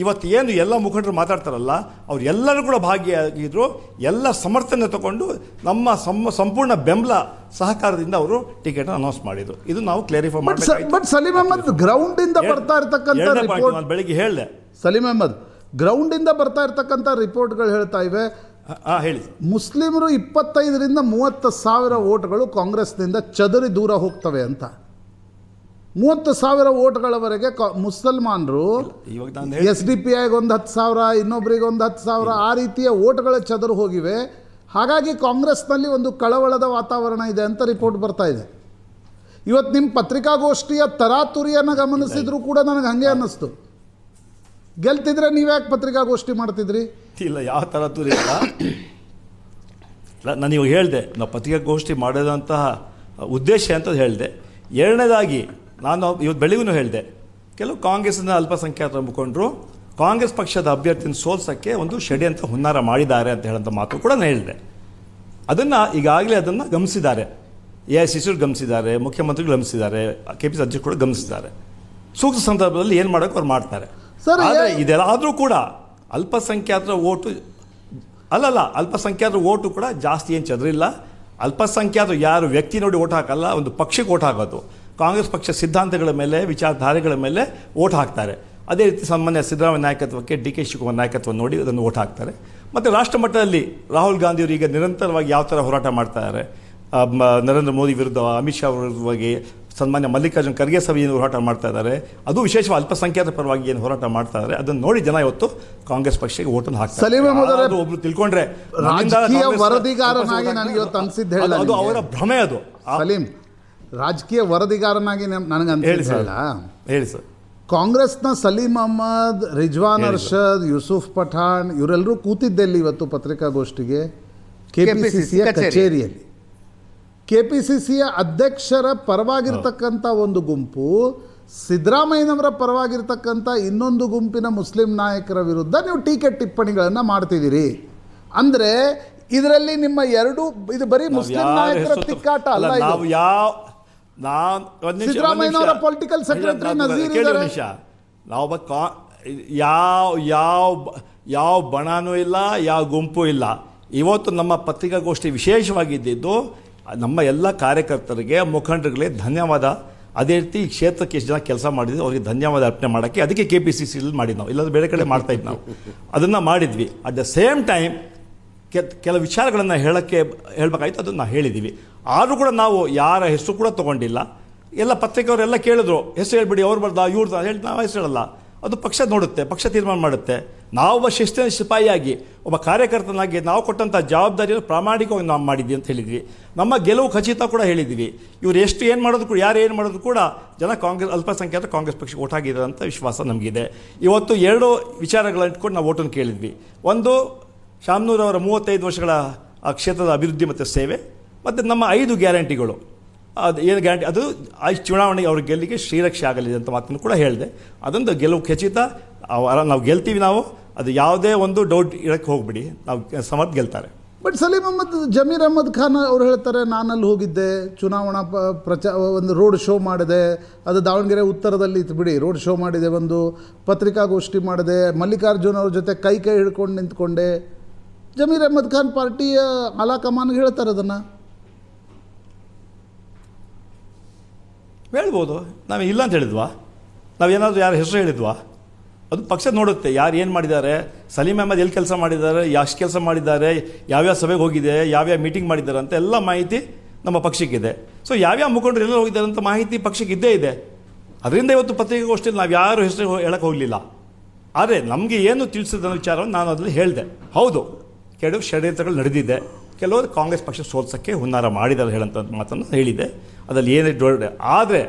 ಇವತ್ತು ಏನು ಎಲ್ಲ ಮುಖಂಡರು ಮಾತಾಡ್ತಾರಲ್ಲ, ಅವ್ರು ಎಲ್ಲರೂ ಕೂಡ ಭಾಗಿಯಾಗಿದ್ರು. ಎಲ್ಲ ಸಮರ್ಥನೆ ತಗೊಂಡು ನಮ್ಮ ಸಂಪೂರ್ಣ ಬೆಂಬಲ ಸಹಕಾರದಿಂದ ಅವರು ಟಿಕೆಟ್ ಅನೌನ್ಸ್ ಮಾಡಿದ್ರು. ಇದು ನಾವು ಕ್ಲಾರಿಫೈ ಮಾಡಬೇಕು. ಬಟ್ ಸಲೀಂ ಅಹಮದ್ ಗ್ರೌಂಡ್ ಇಂದ ಬರ್ತಾ ಇರತಕ್ಕಂತ ರಿಪೋರ್ಟ್, ಬೆಳಿಗ್ಗೆ ಹೇಳಿದೆ, ಸಲೀಂ ಅಹಮದ್ ಗ್ರೌಂಡ್ ಇಂದ ಬರ್ತಾ ಇರತಕ್ಕಂತ ರಿಪೋರ್ಟ್ಗಳು ಹೇಳ್ತಾ ಇವೆ, ಹೇಳಿ, ಮುಸ್ಲಿಮರು 25,000 to 30,000 ವೋಟ್ಗಳು ಕಾಂಗ್ರೆಸ್ನಿಂದ ಚದರಿ ದೂರ ಹೋಗ್ತವೆ ಅಂತ. 30,000 ವೋಟ್ಗಳವರೆಗೆ ಮುಸಲ್ಮಾನರು SDPIಗೆ ಒಂದು 10,000, ಇನ್ನೊಬ್ಬರಿಗೆ ಒಂದು 10,000, ಆ ರೀತಿಯ ವೋಟ್ಗಳ ಚದರು ಹೋಗಿವೆ. ಹಾಗಾಗಿ ಕಾಂಗ್ರೆಸ್ನಲ್ಲಿ ಒಂದು ಕಳವಳದ ವಾತಾವರಣ ಇದೆ ಅಂತ ರಿಪೋರ್ಟ್ ಬರ್ತಾ ಇದೆ. ಇವತ್ತು ನಿಮ್ಮ ಪತ್ರಿಕಾಗೋಷ್ಠಿಯ ತರಾತುರಿಯನ್ನು ಗಮನಿಸಿದ್ರು ಕೂಡ ನನಗೆ ಹಾಗೆ ಅನ್ನಿಸ್ತು, ಗೆಲ್ತಿದ್ರೆ ನೀವ್ಯಾಕೆ ಪತ್ರಿಕಾಗೋಷ್ಠಿ ಮಾಡ್ತಿದ್ರಿ? ಇಲ್ಲ, ಯಾವ ತರಾತುರಿ ಇಲ್ಲ. ನಾನು ಇವಾಗ ಹೇಳಿದೆ, ನಾವು ಪತ್ರಿಕಾಗೋಷ್ಠಿ ಮಾಡೋದಂತಹ ಉದ್ದೇಶ ಅಂತ ಹೇಳಿದೆ. ಎರಡನೇದಾಗಿ ನಾನು ಇವತ್ತು ಬೆಳಿಗೂ ಹೇಳಿದೆ, ಕೆಲವು ಕಾಂಗ್ರೆಸ್ನ ಅಲ್ಪಸಂಖ್ಯಾತರ ಮುಖಂಡರು ಕಾಂಗ್ರೆಸ್ ಪಕ್ಷದ ಅಭ್ಯರ್ಥಿನ ಸೋಲ್ಸೋಕ್ಕೆ ಒಂದು ಷಡ್ಯಂತ್ರ ಹುನ್ನಾರ ಮಾಡಿದ್ದಾರೆ ಅಂತ ಹೇಳೋಂಥ ಮಾತು ಕೂಡ ನಾನು ಹೇಳಿದೆ. ಅದನ್ನು ಈಗಾಗಲೇ ಅದನ್ನು ಗಮನಿಸಿದ್ದಾರೆ, AICC ಗಮನಿಸಿದ್ದಾರೆ, ಮುಖ್ಯಮಂತ್ರಿಗಳು ಗಮನಿಸಿದ್ದಾರೆ, KPCC ಅಧ್ಯಕ್ಷರು ಕೂಡ ಗಮನಿಸಿದ್ದಾರೆ. ಸೂಕ್ತ ಸಂದರ್ಭದಲ್ಲಿ ಏನು ಮಾಡೋಕ್ಕೆ ಅವ್ರು ಮಾಡ್ತಾರೆ. ಆದರೆ ಇದೆಲ್ಲಾದರೂ ಕೂಡ ಅಲ್ಪಸಂಖ್ಯಾತರ ಓಟು ಅಲ್ಪಸಂಖ್ಯಾತರ ಓಟು ಕೂಡ ಜಾಸ್ತಿ ಏನು ಚದರಿಲ್ಲ. ಅಲ್ಪಸಂಖ್ಯಾತರು ಯಾರು ವ್ಯಕ್ತಿ ನೋಡಿ ಓಟ್ ಹಾಕಲ್ಲ, ಒಂದು ಪಕ್ಷಕ್ಕೆ ಓಟ್ ಹಾಕೋದು. ಕಾಂಗ್ರೆಸ್ ಪಕ್ಷ ಸಿದ್ಧಾಂತಗಳ ಮೇಲೆ, ವಿಚಾರಧಾರೆಗಳ ಮೇಲೆ ಓಟ್ ಹಾಕ್ತಾರೆ. ಅದೇ ರೀತಿ ಸಾಮಾನ್ಯ ಸಿದ್ದರಾಮಯ್ಯ ನಾಯಕತ್ವಕ್ಕೆ DK ಶಿವಕುಮಾರ್ ನಾಯಕತ್ವ ನೋಡಿ ಅದನ್ನು ಓಟ್ ಹಾಕ್ತಾರೆ. ಮತ್ತು ರಾಷ್ಟ್ರ ಮಟ್ಟದಲ್ಲಿ ರಾಹುಲ್ ಗಾಂಧಿಯವರು ಈಗ ನಿರಂತರವಾಗಿ ಯಾವ ಥರ ಹೋರಾಟ ಮಾಡ್ತಾರೆ, ನರೇಂದ್ರ ಮೋದಿ ವಿರುದ್ಧ, ಅಮಿತ್ ಶಾ ವಿರುದ್ಧವಾಗಿ, ಸನ್ಮಾನ್ಯ ಮಲ್ಲಿಕಾರ್ಜುನ್ ಖರ್ಗೆ ಸಭೆ ಏನು ಹೋರಾಟ ಮಾಡ್ತಾ ಇದ್ದಾರೆ, ಅದು ವಿಶೇಷವಾಗಿ ಅಲ್ಪಸಂಖ್ಯಾತರ ಪರವಾಗಿ ಏನು ಹೋರಾಟ ಮಾಡ್ತಾ ಇದ್ದಾರೆ, ಅದನ್ನು ನೋಡಿ ಜನ ಇವತ್ತು ಕಾಂಗ್ರೆಸ್ ಪಕ್ಷಕ್ಕೆ ಓಟನ್ನು ಹಾಕ್ತಾರೆ. ಒಬ್ರು ತಿಳ್ಕೊಂಡ್ರೆ ವರದಿಗಾರನಾಗಿ ನನಗೆ ಇವತ್ತು ಅನ್ಸಿದ್ದು ಹೇಳ, ಅದು ಅವರ ಭ್ರಮೆ. ಅದು ಸಲೀಂ, ರಾಜಕೀಯ ವರದಿಗಾರನಾಗಿ ನನಗೆ ಅನ್ಸಿಲ್ಲ. ಹೇಳಿ ಸರ್. ಕಾಂಗ್ರೆಸ್ನ ಸಲೀಂ ಅಹಮದ್, ರಿಜ್ವಾನ್ ಅರ್ಷದ್, ಯೂಸುಫ್ ಪಠಾಣ್ ಇವರೆಲ್ಲರೂ ಕೂತಿದ್ದೆಲ್ಲಿ ಇವತ್ತು ಪತ್ರಿಕಾಗೋಷ್ಠಿಗೆ? KPCCಯ ಕಚೇರಿಯಲ್ಲಿ. KPCCಯ ಅಧ್ಯಕ್ಷರ ಪರವಾಗಿರ್ತಕ್ಕಂಥ ಒಂದು ಗುಂಪು, ಸಿದ್ದರಾಮಯ್ಯನವರ ಪರವಾಗಿರ್ತಕ್ಕಂಥ ಇನ್ನೊಂದು ಗುಂಪಿನ ಮುಸ್ಲಿಂ ನಾಯಕರ ವಿರುದ್ಧ ನೀವು ಟೀಕೆ ಟಿಪ್ಪಣಿಗಳನ್ನು ಮಾಡ್ತಿದ್ದೀರಿ. ಅಂದರೆ ಇದರಲ್ಲಿ ನಿಮ್ಮ ಎರಡು, ಇದು ಬರೀ ಮುಸ್ಲಿಂ ನಾಯಕರ ತಿಕ್ಕಾಟ ಅಲ್ಲ. ಸಿದ್ದರಾಮಯ್ಯನವರ ಪೊಲಿಟಿಕಲ್ ಸೆಕ್ರೆಟರಿ ನಜೀರ್ ಇದ್ದಾರೆ. ನಾವೊಬ್ಬ ಯಾವ ಬಣನೂ ಇಲ್ಲ, ಯಾವ ಗುಂಪು ಇಲ್ಲ. ಇವತ್ತು ನಮ್ಮ ಪತ್ರಿಕಾಗೋಷ್ಠಿ ವಿಶೇಷವಾಗಿದ್ದು ನಮ್ಮ ಎಲ್ಲ ಕಾರ್ಯಕರ್ತರಿಗೆ, ಮುಖಂಡರಿಗೆ ಧನ್ಯವಾದ. ಅದೇ ರೀತಿ ಈ ಕ್ಷೇತ್ರಕ್ಕೆ ಎಷ್ಟು ಜನ ಕೆಲಸ ಮಾಡಿದ್ವಿ ಅವರಿಗೆ ಧನ್ಯವಾದ ಅರ್ಪಣೆ ಮಾಡೋಕ್ಕೆ ಅದಕ್ಕೆ KPCC ಮಾಡಿದ್ದು ನಾವು, ಇಲ್ಲಾಂದ್ರೆ ಬೇರೆ ಕಡೆ ಮಾಡ್ತಾ ಇದ್ದು ನಾವು ಅದನ್ನು ಮಾಡಿದ್ವಿ. ಅಟ್ ದ ಸೇಮ್ ಟೈಮ್ ಕೆಲವು ವಿಚಾರಗಳನ್ನು ಹೇಳಬೇಕಾಯ್ತು, ಅದನ್ನು ನಾವು ಹೇಳಿದ್ದೀವಿ. ಆದರೂ ಕೂಡ ನಾವು ಯಾರ ಹೆಸರು ಕೂಡ ತೊಗೊಂಡಿಲ್ಲ. ಎಲ್ಲ ಪತ್ರಿಕೆಯವರೆಲ್ಲ ಕೇಳಿದ್ರು, ಹೆಸರು ಹೇಳ್ಬಿಡಿ, ಅವ್ರು ಬರ್ದ ಇವ್ರದ್ದು ಹೇಳಿ, ನಾವು ಹೆಸರು ಹೇಳಲ್ಲ. ಅದು ಪಕ್ಷ ನೋಡುತ್ತೆ, ಪಕ್ಷ ತೀರ್ಮಾನ ಮಾಡುತ್ತೆ. ನಾವೊಬ್ಬ ಶಿಸ್ತಿನ ಸಿಪಾಯಿಯಾಗಿ, ಒಬ್ಬ ಕಾರ್ಯಕರ್ತನಾಗಿ ನಾವು ಕೊಟ್ಟಂಥ ಜವಾಬ್ದಾರಿಯನ್ನು ಪ್ರಾಮಾಣಿಕವಾಗಿ ನಾವು ಮಾಡಿದ್ವಿ ಅಂತ ಹೇಳಿದ್ವಿ. ನಮ್ಮ ಗೆಲುವು ಖಚಿತ ಕೂಡ ಹೇಳಿದ್ವಿ. ಇವ್ರು ಎಷ್ಟು ಏನು ಮಾಡೋದು ಕೂಡ, ಯಾರು ಏನು ಮಾಡೋದು ಕೂಡ ಜನ ಅಲ್ಪಸಂಖ್ಯಾತ ಕಾಂಗ್ರೆಸ್ ಪಕ್ಷಕ್ಕೆ ಓಟ್ ಹಾಕಿದ್ದಾರೆ ಅಂತ ವಿಶ್ವಾಸ ನಮಗಿದೆ. ಇವತ್ತು 2 ವಿಚಾರಗಳನ್ನು ಇಟ್ಕೊಂಡು ನಾವು ಓಟನ್ನು ಕೇಳಿದ್ವಿ. ಒಂದು, ಶಾಮನೂರವರ 35 ವರ್ಷಗಳ ಆ ಕ್ಷೇತ್ರದ ಅಭಿವೃದ್ಧಿ ಮತ್ತು ಸೇವೆ, ಮತ್ತು ನಮ್ಮ 5 ಗ್ಯಾರಂಟಿಗಳು. ಅದು ಏನು ಗ್ಯಾರಂಟಿ, ಅದು ಚುನಾವಣೆಗೆ ಅವ್ರ ಗೆಲ್ಲಿಗೆ ಶ್ರೀರಕ್ಷೆ ಆಗಲಿದೆ ಅಂತ ಮಾತನ್ನು ಕೂಡ ಹೇಳಿದೆ. ಅದೊಂದು ಗೆಲುವು ಖಚಿತ. ನಾವು ಗೆಲ್ತೀವಿ. ನಾವು ಅದು ಯಾವುದೇ ಒಂದು ಡೌಟ್ ಇರೋಕ್ಕೆ ಹೋಗ್ಬಿಡಿ, ನಾವು ಸಮರ್ಥ ಗೆಲ್ತಾರೆ. ಬಟ್ ಸಲೀಂ ಅಹ್ಮದ್, ಜಮೀರ್ ಅಹ್ಮದ್ ಖಾನ್ ಅವ್ರು ಹೇಳ್ತಾರೆ, ನಾನಲ್ಲಿ ಹೋಗಿದ್ದೆ, ಚುನಾವಣಾ ಒಂದು ರೋಡ್ ಶೋ ಮಾಡಿದೆ, ಅದು ದಾವಣಗೆರೆ ಉತ್ತರದಲ್ಲಿ ಇತ್ತು ಬಿಡಿ, ರೋಡ್ ಶೋ ಮಾಡಿದೆ, ಒಂದು ಪತ್ರಿಕಾಗೋಷ್ಠಿ ಮಾಡಿದೆ, ಮಲ್ಲಿಕಾರ್ಜುನ್ ಅವ್ರ ಜೊತೆ ಕೈ ಹಿಡ್ಕೊಂಡು ನಿಂತ್ಕೊಂಡೆ. ಜಮೀರ್ ಅಹ್ಮದ್ ಖಾನ್ ಪಾರ್ಟಿಯ ಅಲಾಕಮಾನ್ಗೆ ಹೇಳ್ತಾರೆ ಅದನ್ನು. ಹೇಳ್ಬೋದು, ನಾವು ಇಲ್ಲ ಅಂತ ಹೇಳಿದ್ವಾ? ನಾವೇನಾದರೂ ಯಾರ ಹೆಸರು ಹೇಳಿದ್ವಾ? ಅದು ಪಕ್ಷ ನೋಡುತ್ತೆ ಯಾರು ಏನು ಮಾಡಿದ್ದಾರೆ. ಸಲೀಂ ಅಹ್ಮದ್ ಎಲ್ಲಿ ಕೆಲಸ ಮಾಡಿದ್ದಾರೆ, ಎಷ್ಟು ಕೆಲಸ ಮಾಡಿದ್ದಾರೆ, ಯಾವ್ಯಾವ ಸಭೆಗೆ ಹೋಗಿದೆ, ಯಾವ್ಯಾವ ಮೀಟಿಂಗ್ ಮಾಡಿದ್ದಾರೆ ಅಂತ ಎಲ್ಲ ಮಾಹಿತಿ ನಮ್ಮ ಪಕ್ಷಕ್ಕಿದೆ. ಸೊ ಯಾವ್ಯಾವ ಮುಖಂಡರು ಎಲ್ಲ ಹೋಗಿದ್ದಾರೆ ಅಂತ ಮಾಹಿತಿ ಪಕ್ಷಕ್ಕೆ ಇದ್ದೇ ಇದೆ. ಅದರಿಂದ ಇವತ್ತು ಪತ್ರಿಕಾಗೋಷ್ಠಿಯಲ್ಲಿ ನಾವು ಯಾರು ಹೆಸರು ಹೇಳಕ್ಕೆ ಹೋಗಲಿಲ್ಲ. ಆದರೆ ನಮಗೆ ಏನು ತಿಳಿಸಿದ ವಿಚಾರವನ್ನು ನಾನು ಅದರಲ್ಲಿ ಹೇಳಿದೆ. ಹೌದು, ಕೆಲವು ಷಡ್ಯಂತ್ರಗಳು ನಡೆದಿದೆ, ಕೆಲವರು ಕಾಂಗ್ರೆಸ್ ಪಕ್ಷ ಸೋಲ್ಸೋಕ್ಕೆ ಹುನ್ನಾರ ಮಾಡಿದ್ದಾರೆ ಹೇಳಂತ ಮಾತನ್ನು ಹೇಳಿದೆ. ಅದರಲ್ಲಿ ಏನೇ ದೊಡ್ಡ, ಆದರೆ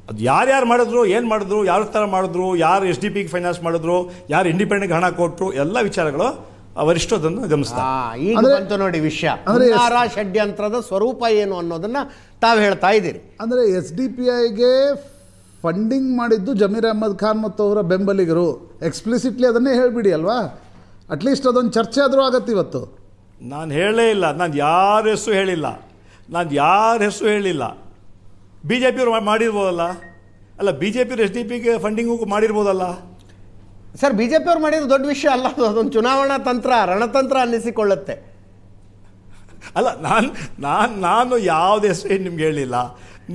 ಅದು ಯಾರ್ಯಾರು ಮಾಡಿದ್ರು, ಏನು ಮಾಡಿದ್ರು, ಯಾವ ಥರ ಮಾಡಿದ್ರು, ಯಾರು SDP ಫೈನಾನ್ಸ್ ಮಾಡಿದ್ರು, ಯಾರು ಇಂಡಿಪೆಂಡೆಂಟ್ಗೆ ಹಣ ಕೊಟ್ಟರು, ಎಲ್ಲ ವಿಚಾರಗಳು ಅವರಿಷ್ಟು ಅದನ್ನು ಗಮನಿಸ್ತಾರೆ. ಈಗ ಬಂತು ನೋಡಿ ವಿಷಯ, ಹುನ್ನಾರ ಷಡ್ಯಂತ್ರದ ಸ್ವರೂಪ ಏನು ಅನ್ನೋದನ್ನ ತಾವು ಹೇಳ್ತಾ ಇದ್ದೀರಿ. ಅಂದರೆ SDPIಗೆ ಫಂಡಿಂಗ್ ಮಾಡಿದ್ದು ಜಮೀರ್ ಅಹ್ಮದ್ ಖಾನ್ ಮತ್ತು ಅವರ ಬೆಂಬಲಿಗರು. ಎಕ್ಸ್ಪ್ಲಿಸಿಟ್ಲಿ ಅದನ್ನೇ ಹೇಳಿಬಿಡಿ ಅಲ್ವಾ, ಅಟ್ಲೀಸ್ಟ್ ಅದೊಂದು ಚರ್ಚೆ ಆದರೂ ಆಗತ್ತೆ. ಇವತ್ತು ನಾನು ಹೇಳೇ ಇಲ್ಲ, ನಾನು ಯಾರ ಹೆಸರು ಹೇಳಿಲ್ಲ. BJP ಅವರು ಮಾಡಿರ್ಬೋದಲ್ಲ, ಅಲ್ಲ BJP ಅವರು SDP ಫಂಡಿಂಗು ಮಾಡಿರ್ಬೋದಲ್ಲ. ಸರ್, BJP ಅವ್ರು ಮಾಡಿರೋ ದೊಡ್ಡ ವಿಷಯ ಅಲ್ಲ, ಅದೊಂದು ಚುನಾವಣಾ ತಂತ್ರ, ರಣತಂತ್ರ ಅನ್ನಿಸಿಕೊಳ್ಳುತ್ತೆ. ಅಲ್ಲ, ನಾನು ಯಾವುದೇ ಹೆಸರು ನಿಮ್ಗೆ ಹೇಳಿಲ್ಲ.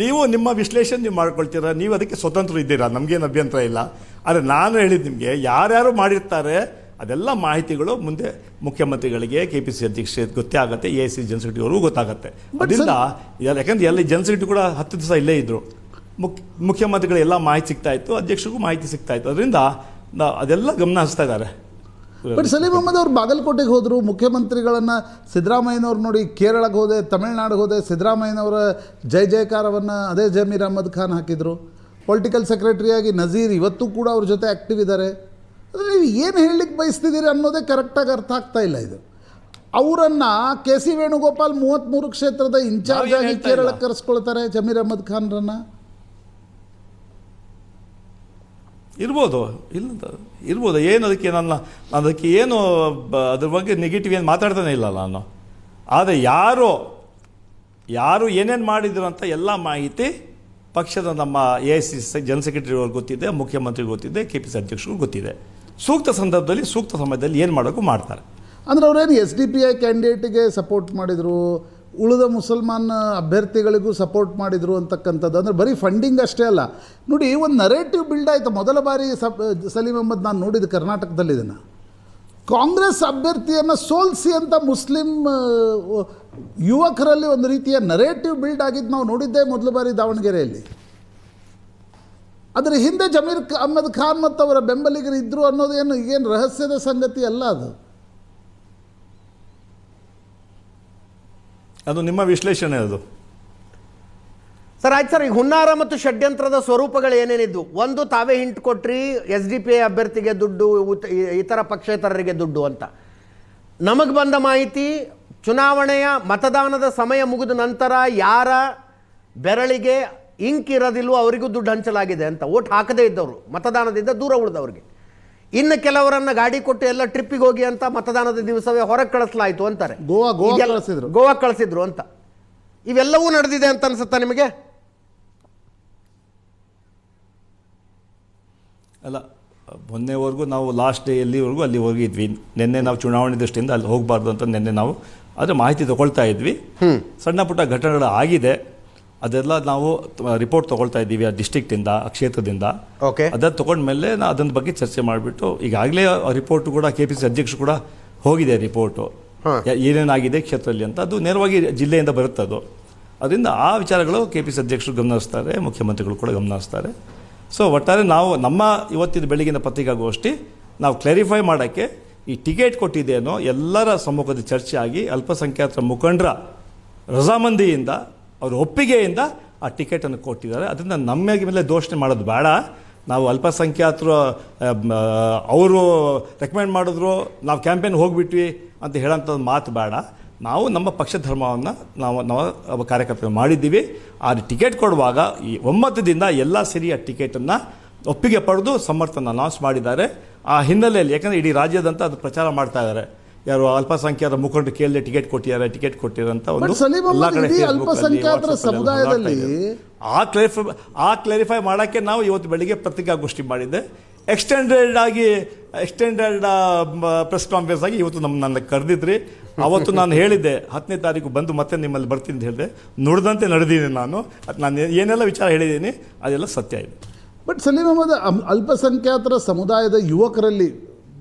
ನೀವು ನಿಮ್ಮ ವಿಶ್ಲೇಷಣೆ ನೀವು ಮಾಡ್ಕೊಳ್ತೀರ, ನೀವು ಅದಕ್ಕೆ ಸ್ವತಂತ್ರ ಇದ್ದೀರಾ, ನಮಗೇನು ಅಭ್ಯಂತರ ಇಲ್ಲ. ಆದರೆ ನಾನು ಹೇಳಿದ್ದು ನಿಮಗೆ ಯಾರ್ಯಾರು ಮಾಡಿರ್ತಾರೆ ಅದೆಲ್ಲ ಮಾಹಿತಿಗಳು ಮುಂದೆ ಮುಖ್ಯಮಂತ್ರಿಗಳಿಗೆ, KPCC ಅಧ್ಯಕ್ಷರಿಗೆ ಗೊತ್ತೇ ಆಗುತ್ತೆ, AICC ಜನರಲ್ ಸೆಕ್ರೆಟರಿ ಅವ್ರಿಗೂ ಗೊತ್ತಾಗುತ್ತೆ. ಅದರಿಂದ ಯಾಕಂದ್ರೆ ಎಲ್ಲ ಜನರಲ್ ಸೆಕ್ರೆಟರಿ ಕೂಡ 10 ದಿವಸ ಇಲ್ಲೇ ಇದ್ದರು. ಮುಖ್ಯಮಂತ್ರಿಗಳು ಎಲ್ಲ ಮಾಹಿತಿ ಸಿಗ್ತಾ ಇತ್ತು, ಅಧ್ಯಕ್ಷರಿಗೂ ಮಾಹಿತಿ ಸಿಗ್ತಾ ಇತ್ತು. ಅದರಿಂದ ಅದೆಲ್ಲ ಗಮನ ಹರಿಸ್ತಾ ಇದ್ದಾರೆ. ಬಟ್ ಸಲೀಂ ಅಹ್ಮದ್ ಅವರು ಬಾಗಲಕೋಟೆಗೆ ಹೋದರು, ಮುಖ್ಯಮಂತ್ರಿಗಳನ್ನು, ಸಿದ್ದರಾಮಯ್ಯನವ್ರು ನೋಡಿ ಕೇರಳಕ್ಕೆ ಹೋದೆ, ತಮಿಳ್ನಾಡಿಗೆ ಹೋದೆ, ಸಿದ್ದರಾಮಯ್ಯನವರ ಜಯಕಾರವನ್ನು ಅದೇ ಜಮೀರ್ ಅಹ್ಮದ್ ಖಾನ್ ಹಾಕಿದರು. ಪೊಲಿಟಿಕಲ್ ಸೆಕ್ರೆಟರಿಯಾಗಿ ನಜೀರ್ ಇವತ್ತು ಕೂಡ ಅವ್ರ ಜೊತೆ ಆ್ಯಕ್ಟಿವ್ ಇದ್ದಾರೆ. ಅಂದರೆ ನೀವು ಏನು ಹೇಳಲಿಕ್ಕೆ ಬಯಸ್ತಿದ್ದೀರಿ ಅನ್ನೋದೇ ಕರೆಕ್ಟಾಗಿ ಅರ್ಥ ಆಗ್ತಾ ಇಲ್ಲ. ಇದು ಅವರನ್ನು KC ವೇಣುಗೋಪಾಲ್ 33 ಕ್ಷೇತ್ರದ ಇನ್ಚಾರ್ಜ್ ಆಗಿ ಕೇರಳಕ್ಕೆ ಕರೆಸ್ಕೊಳ್ತಾರೆ ಜಮೀರ್ ಅಹ್ಮದ್ ಖಾನ್ರನ್ನು. ಇರ್ಬೋದು, ಇರ್ಬೋದು. ಏನು ಅದಕ್ಕೆ ಅದಕ್ಕೆ ಏನು ಅದ್ರ ಬಗ್ಗೆ ನೆಗೆಟಿವ್ ಏನು ಮಾತಾಡ್ತಾನೆ ಇಲ್ಲ ನಾನು. ಆದರೆ ಯಾರು ಏನೇನು ಮಾಡಿದ್ರು ಅಂತ ಎಲ್ಲ ಮಾಹಿತಿ ಪಕ್ಷದ ನಮ್ಮ AICC ಜನರಲ್ ಸೆಕ್ರೆಟರಿ ಅವ್ರಿಗೆ ಗೊತ್ತಿದೆ, ಮುಖ್ಯಮಂತ್ರಿಗೆ ಗೊತ್ತಿದೆ, KPCC ಅಧ್ಯಕ್ಷರಿಗೂ ಗೊತ್ತಿದೆ. ಸೂಕ್ತ ಸಂದರ್ಭದಲ್ಲಿ ಸೂಕ್ತ ಸಮಯದಲ್ಲಿ ಏನು ಮಾಡೋಕ್ಕೂ ಮಾಡ್ತಾರೆ. ಅಂದರೆ ಅವರೇನು SDPI ಕ್ಯಾಂಡಿಡೇಟಿಗೆ ಸಪೋರ್ಟ್ ಮಾಡಿದರು, ಉಳಿದ ಮುಸಲ್ಮಾನ್ ಅಭ್ಯರ್ಥಿಗಳಿಗೂ ಸಪೋರ್ಟ್ ಮಾಡಿದರು ಅಂತಕ್ಕಂಥದ್ದು. ಅಂದರೆ ಬರೀ ಫಂಡಿಂಗ್ ಅಷ್ಟೇ ಅಲ್ಲ ನೋಡಿ, ಒಂದು ನರೇಟಿವ್ ಬಿಲ್ಡ್ ಆಯಿತು. ಮೊದಲ ಬಾರಿ ಸಲೀಂ ಅಹ್ಮದ್ ನಾನು ನೋಡಿದ್ದು ಕರ್ನಾಟಕದಲ್ಲಿ ಇದನ್ನು, ಕಾಂಗ್ರೆಸ್ ಅಭ್ಯರ್ಥಿಯನ್ನು ಸೋಲಿಸಿ ಅಂತ ಮುಸ್ಲಿಂ ಯುವಕರಲ್ಲಿ ಒಂದು ರೀತಿಯ ನರೇಟಿವ್ ಬಿಲ್ಡ್ ಆಗಿದ್ದು ನಾವು ನೋಡಿದ್ದೇ ಮೊದಲ ಬಾರಿ ದಾವಣಗೆರೆಯಲ್ಲಿ. ಅದರ ಹಿಂದೆ ಜಮೀರ್ ಅಹ್ಮದ್ ಖಾನ್ ಮತ್ತು ಅವರ ಬೆಂಬಲಿಗರು ಇದ್ದರು ಅನ್ನೋದೇನು ಈಗೇನು ರಹಸ್ಯದ ಸಂಗತಿ ಅಲ್ಲ. ಅದು ನಿಮ್ಮ ವಿಶ್ಲೇಷಣೆ. ಅದು ಸರ್ ಆಯ್ತು ಸರ್, ಈಗ ಹುನ್ನಾರ ಮತ್ತು ಷಡ್ಯಂತ್ರದ ಸ್ವರೂಪಗಳು ಏನೇನಿದ್ದು, ಒಂದು ತಾವೇ ಹಿಂಟ್ ಕೊಟ್ರಿ SDPI ಅಭ್ಯರ್ಥಿಗೆ ದುಡ್ಡು, ಇತರ ಪಕ್ಷೇತರರಿಗೆ ದುಡ್ಡು ಅಂತ. ನಮಗೆ ಬಂದ ಮಾಹಿತಿ, ಚುನಾವಣೆಯ ಮತದಾನದ ಸಮಯ ಮುಗಿದ ನಂತರ ಯಾರ ಬೆರಳಿಗೆ ಇಂಕ್ ಇರೋದಿಲ್ವೋ ಅವರಿಗೂ ದುಡ್ಡು ಹಂಚಲಾಗಿದೆ ಅಂತ, ಓಟ್ ಹಾಕದೇ ಇದ್ದವರು, ಮತದಾನದಿಂದ ದೂರ ಉಳಿದವ್ರಿಗೆ. ಇನ್ನು ಕೆಲವರನ್ನು ಗಾಡಿ ಕೊಟ್ಟು ಎಲ್ಲ ಟ್ರಿಪ್ಪಿಗೆ ಹೋಗಿ ಅಂತ ಮತದಾನದ ದಿವಸವೇ ಹೊರಗೆ ಕಳಿಸಲಾಯಿತು ಅಂತಾರೆ. ಗೋವಾ ಕಳಿಸಿದ್ರು ಅಂತ. ಇವೆಲ್ಲವೂ ನಡೆದಿದೆ ಅಂತ ಅನ್ಸುತ್ತಾ ನಿಮಗೆ? ಅಲ್ಲ, ಮೊನ್ನೆವರೆಗೂ ನಾವು ಲಾಸ್ಟ್ ಡೇ ಎಲ್ಲಿವರೆಗೂ ಅಲ್ಲಿ ಹೋಗಿದ್ವಿ. ನಿನ್ನೆ ನಾವು ಚುನಾವಣೆ ದೃಷ್ಟಿಯಿಂದ ಅಲ್ಲಿ ಹೋಗಬಾರ್ದು ಅಂತ ನಿನ್ನೆ ನಾವು ಆದರೆ ಮಾಹಿತಿ ತೊಗೊಳ್ತಾ ಇದ್ವಿ. ಸಣ್ಣ ಪುಟ್ಟ ಘಟನೆಗಳು ಆಗಿದೆ, ಅದೆಲ್ಲ ನಾವು ರಿಪೋರ್ಟ್ ತೊಗೊಳ್ತಾ ಇದ್ದೀವಿ ಆ ಡಿಸ್ಟ್ರಿಕ್ಟಿಂದ, ಆ ಕ್ಷೇತ್ರದಿಂದ. ಅದನ್ನು ತೊಗೊಂಡ್ಮೇಲೆ ನಾವು ಅದನ್ನ ಬಗ್ಗೆ ಚರ್ಚೆ ಮಾಡಿಬಿಟ್ಟು ಈಗಾಗಲೇ ರಿಪೋರ್ಟ್ ಕೂಡ KPCC ಅಧ್ಯಕ್ಷರು ಕೂಡ ಹೋಗಿದೆ ರಿಪೋರ್ಟು ಏನೇನಾಗಿದೆ ಕ್ಷೇತ್ರದಲ್ಲಿ ಅಂತ. ಅದು ನೇರವಾಗಿ ಜಿಲ್ಲೆಯಿಂದ ಬರುತ್ತೆ ಅದು. ಅದರಿಂದ ಆ ವಿಚಾರಗಳು KPCC ಅಧ್ಯಕ್ಷರು ಗಮನಿಸ್ತಾರೆ, ಮುಖ್ಯಮಂತ್ರಿಗಳು ಕೂಡ ಗಮನಿಸ್ತಾರೆ. ಸೊ ಒಟ್ಟಾರೆ ನಾವು ನಮ್ಮ ಇವತ್ತಿನ ಬೆಳಗಿನ ಪತ್ರಿಕಾಗೋಷ್ಠಿ ನಾವು ಕ್ಲಾರಿಫೈ ಮಾಡೋಕ್ಕೆ ಈ ಟಿಕೆಟ್ ಕೊಟ್ಟಿದ್ದೇನೋ ಎಲ್ಲರ ಸಮ್ಮುಖದ ಚರ್ಚೆ ಆಗಿ ಅಲ್ಪಸಂಖ್ಯಾತರ ಮುಖಂಡರ ರಜಾಮಂದಿಯಿಂದ ಅವರ ಒಪ್ಪಿಗೆಯಿಂದ ಆ ಟಿಕೆಟನ್ನು ಕೊಟ್ಟಿದ್ದಾರೆ. ಅದರಿಂದ ನಮ್ಮ ಮೇಲೆ ದೋಷಣೆ ಮಾಡೋದು ಬೇಡ. ನಾವು ಅಲ್ಪಸಂಖ್ಯಾತರು ಅವರು ರೆಕಮೆಂಡ್ ಮಾಡಿದ್ರು, ನಾವು ಕ್ಯಾಂಪೇನ್ ಹೋಗಿಬಿಟ್ವಿ ಅಂತ ಹೇಳೋಂಥದ್ದು ಮಾತು ಬೇಡ. ನಾವು ನಮ್ಮ ಪಕ್ಷ ಧರ್ಮವನ್ನು ನಾವು ಕಾರ್ಯಕರ್ತರು ಮಾಡಿದ್ದೀವಿ. ಆ ಟಿಕೆಟ್ ಕೊಡುವಾಗ ಈ ಒಮ್ಮತದಿಂದ ಎಲ್ಲ ಸೇರಿ ಆ ಟಿಕೆಟನ್ನು ಒಪ್ಪಿಗೆ ಪಡೆದು ಸಮರ್ಥನ ಅನೌನ್ಸ್ ಮಾಡಿದ್ದಾರೆ. ಆ ಹಿನ್ನೆಲೆಯಲ್ಲಿ ಯಾಕಂದರೆ ಇಡೀ ರಾಜ್ಯದಂತ ಅದು ಪ್ರಚಾರ ಮಾಡ್ತಾ ಇದ್ದಾರೆ, ಯಾರು ಅಲ್ಪಸಂಖ್ಯಾತರ ಮುಖಂಡರು ಕೇಳಿದೆ ಟಿಕೆಟ್ ಕೊಟ್ಟಿದ್ದಾರೆ ಅಂತ ಒಂದು ಎಲ್ಲ ಕಡೆ ಅಲ್ಪಸಂಖ್ಯಾತರ ಸಮುದಾಯದಲ್ಲಿ ಆ ಕ್ಲಾರಿಫೈ ಮಾಡೋಕ್ಕೆ ನಾವು ಇವತ್ತು ಬೆಳಿಗ್ಗೆ ಪತ್ರಿಕಾಗೋಷ್ಠಿ ಮಾಡಿದ್ದೆ. ಎಕ್ಸ್ಟೆಂಡೆಡ್ ಪ್ರೆಸ್ ಕಾನ್ಫರೆನ್ಸ್ ಆಗಿ ಇವತ್ತು ನನ್ನ ಕರೆದಿದ್ರಿ. ಅವತ್ತು ನಾನು ಹೇಳಿದ್ದೆ 10ನೇ ತಾರೀಕು ಬಂದು ಮತ್ತೆ ನಿಮ್ಮಲ್ಲಿ ಬರ್ತೀನಿ ಅಂತ ಹೇಳಿದೆ. ನುಡಿದಂತೆ ನಡೆದೀನಿ ನಾನು ಏನೆಲ್ಲ ವಿಚಾರ ಹೇಳಿದ್ದೀನಿ ಅದೆಲ್ಲ ಸತ್ಯ ಇದೆ. ಬಟ್ ಸಲೀಂ ಅಹಮದ್, ಅಲ್ಪಸಂಖ್ಯಾತರ ಸಮುದಾಯದ ಯುವಕರಲ್ಲಿ,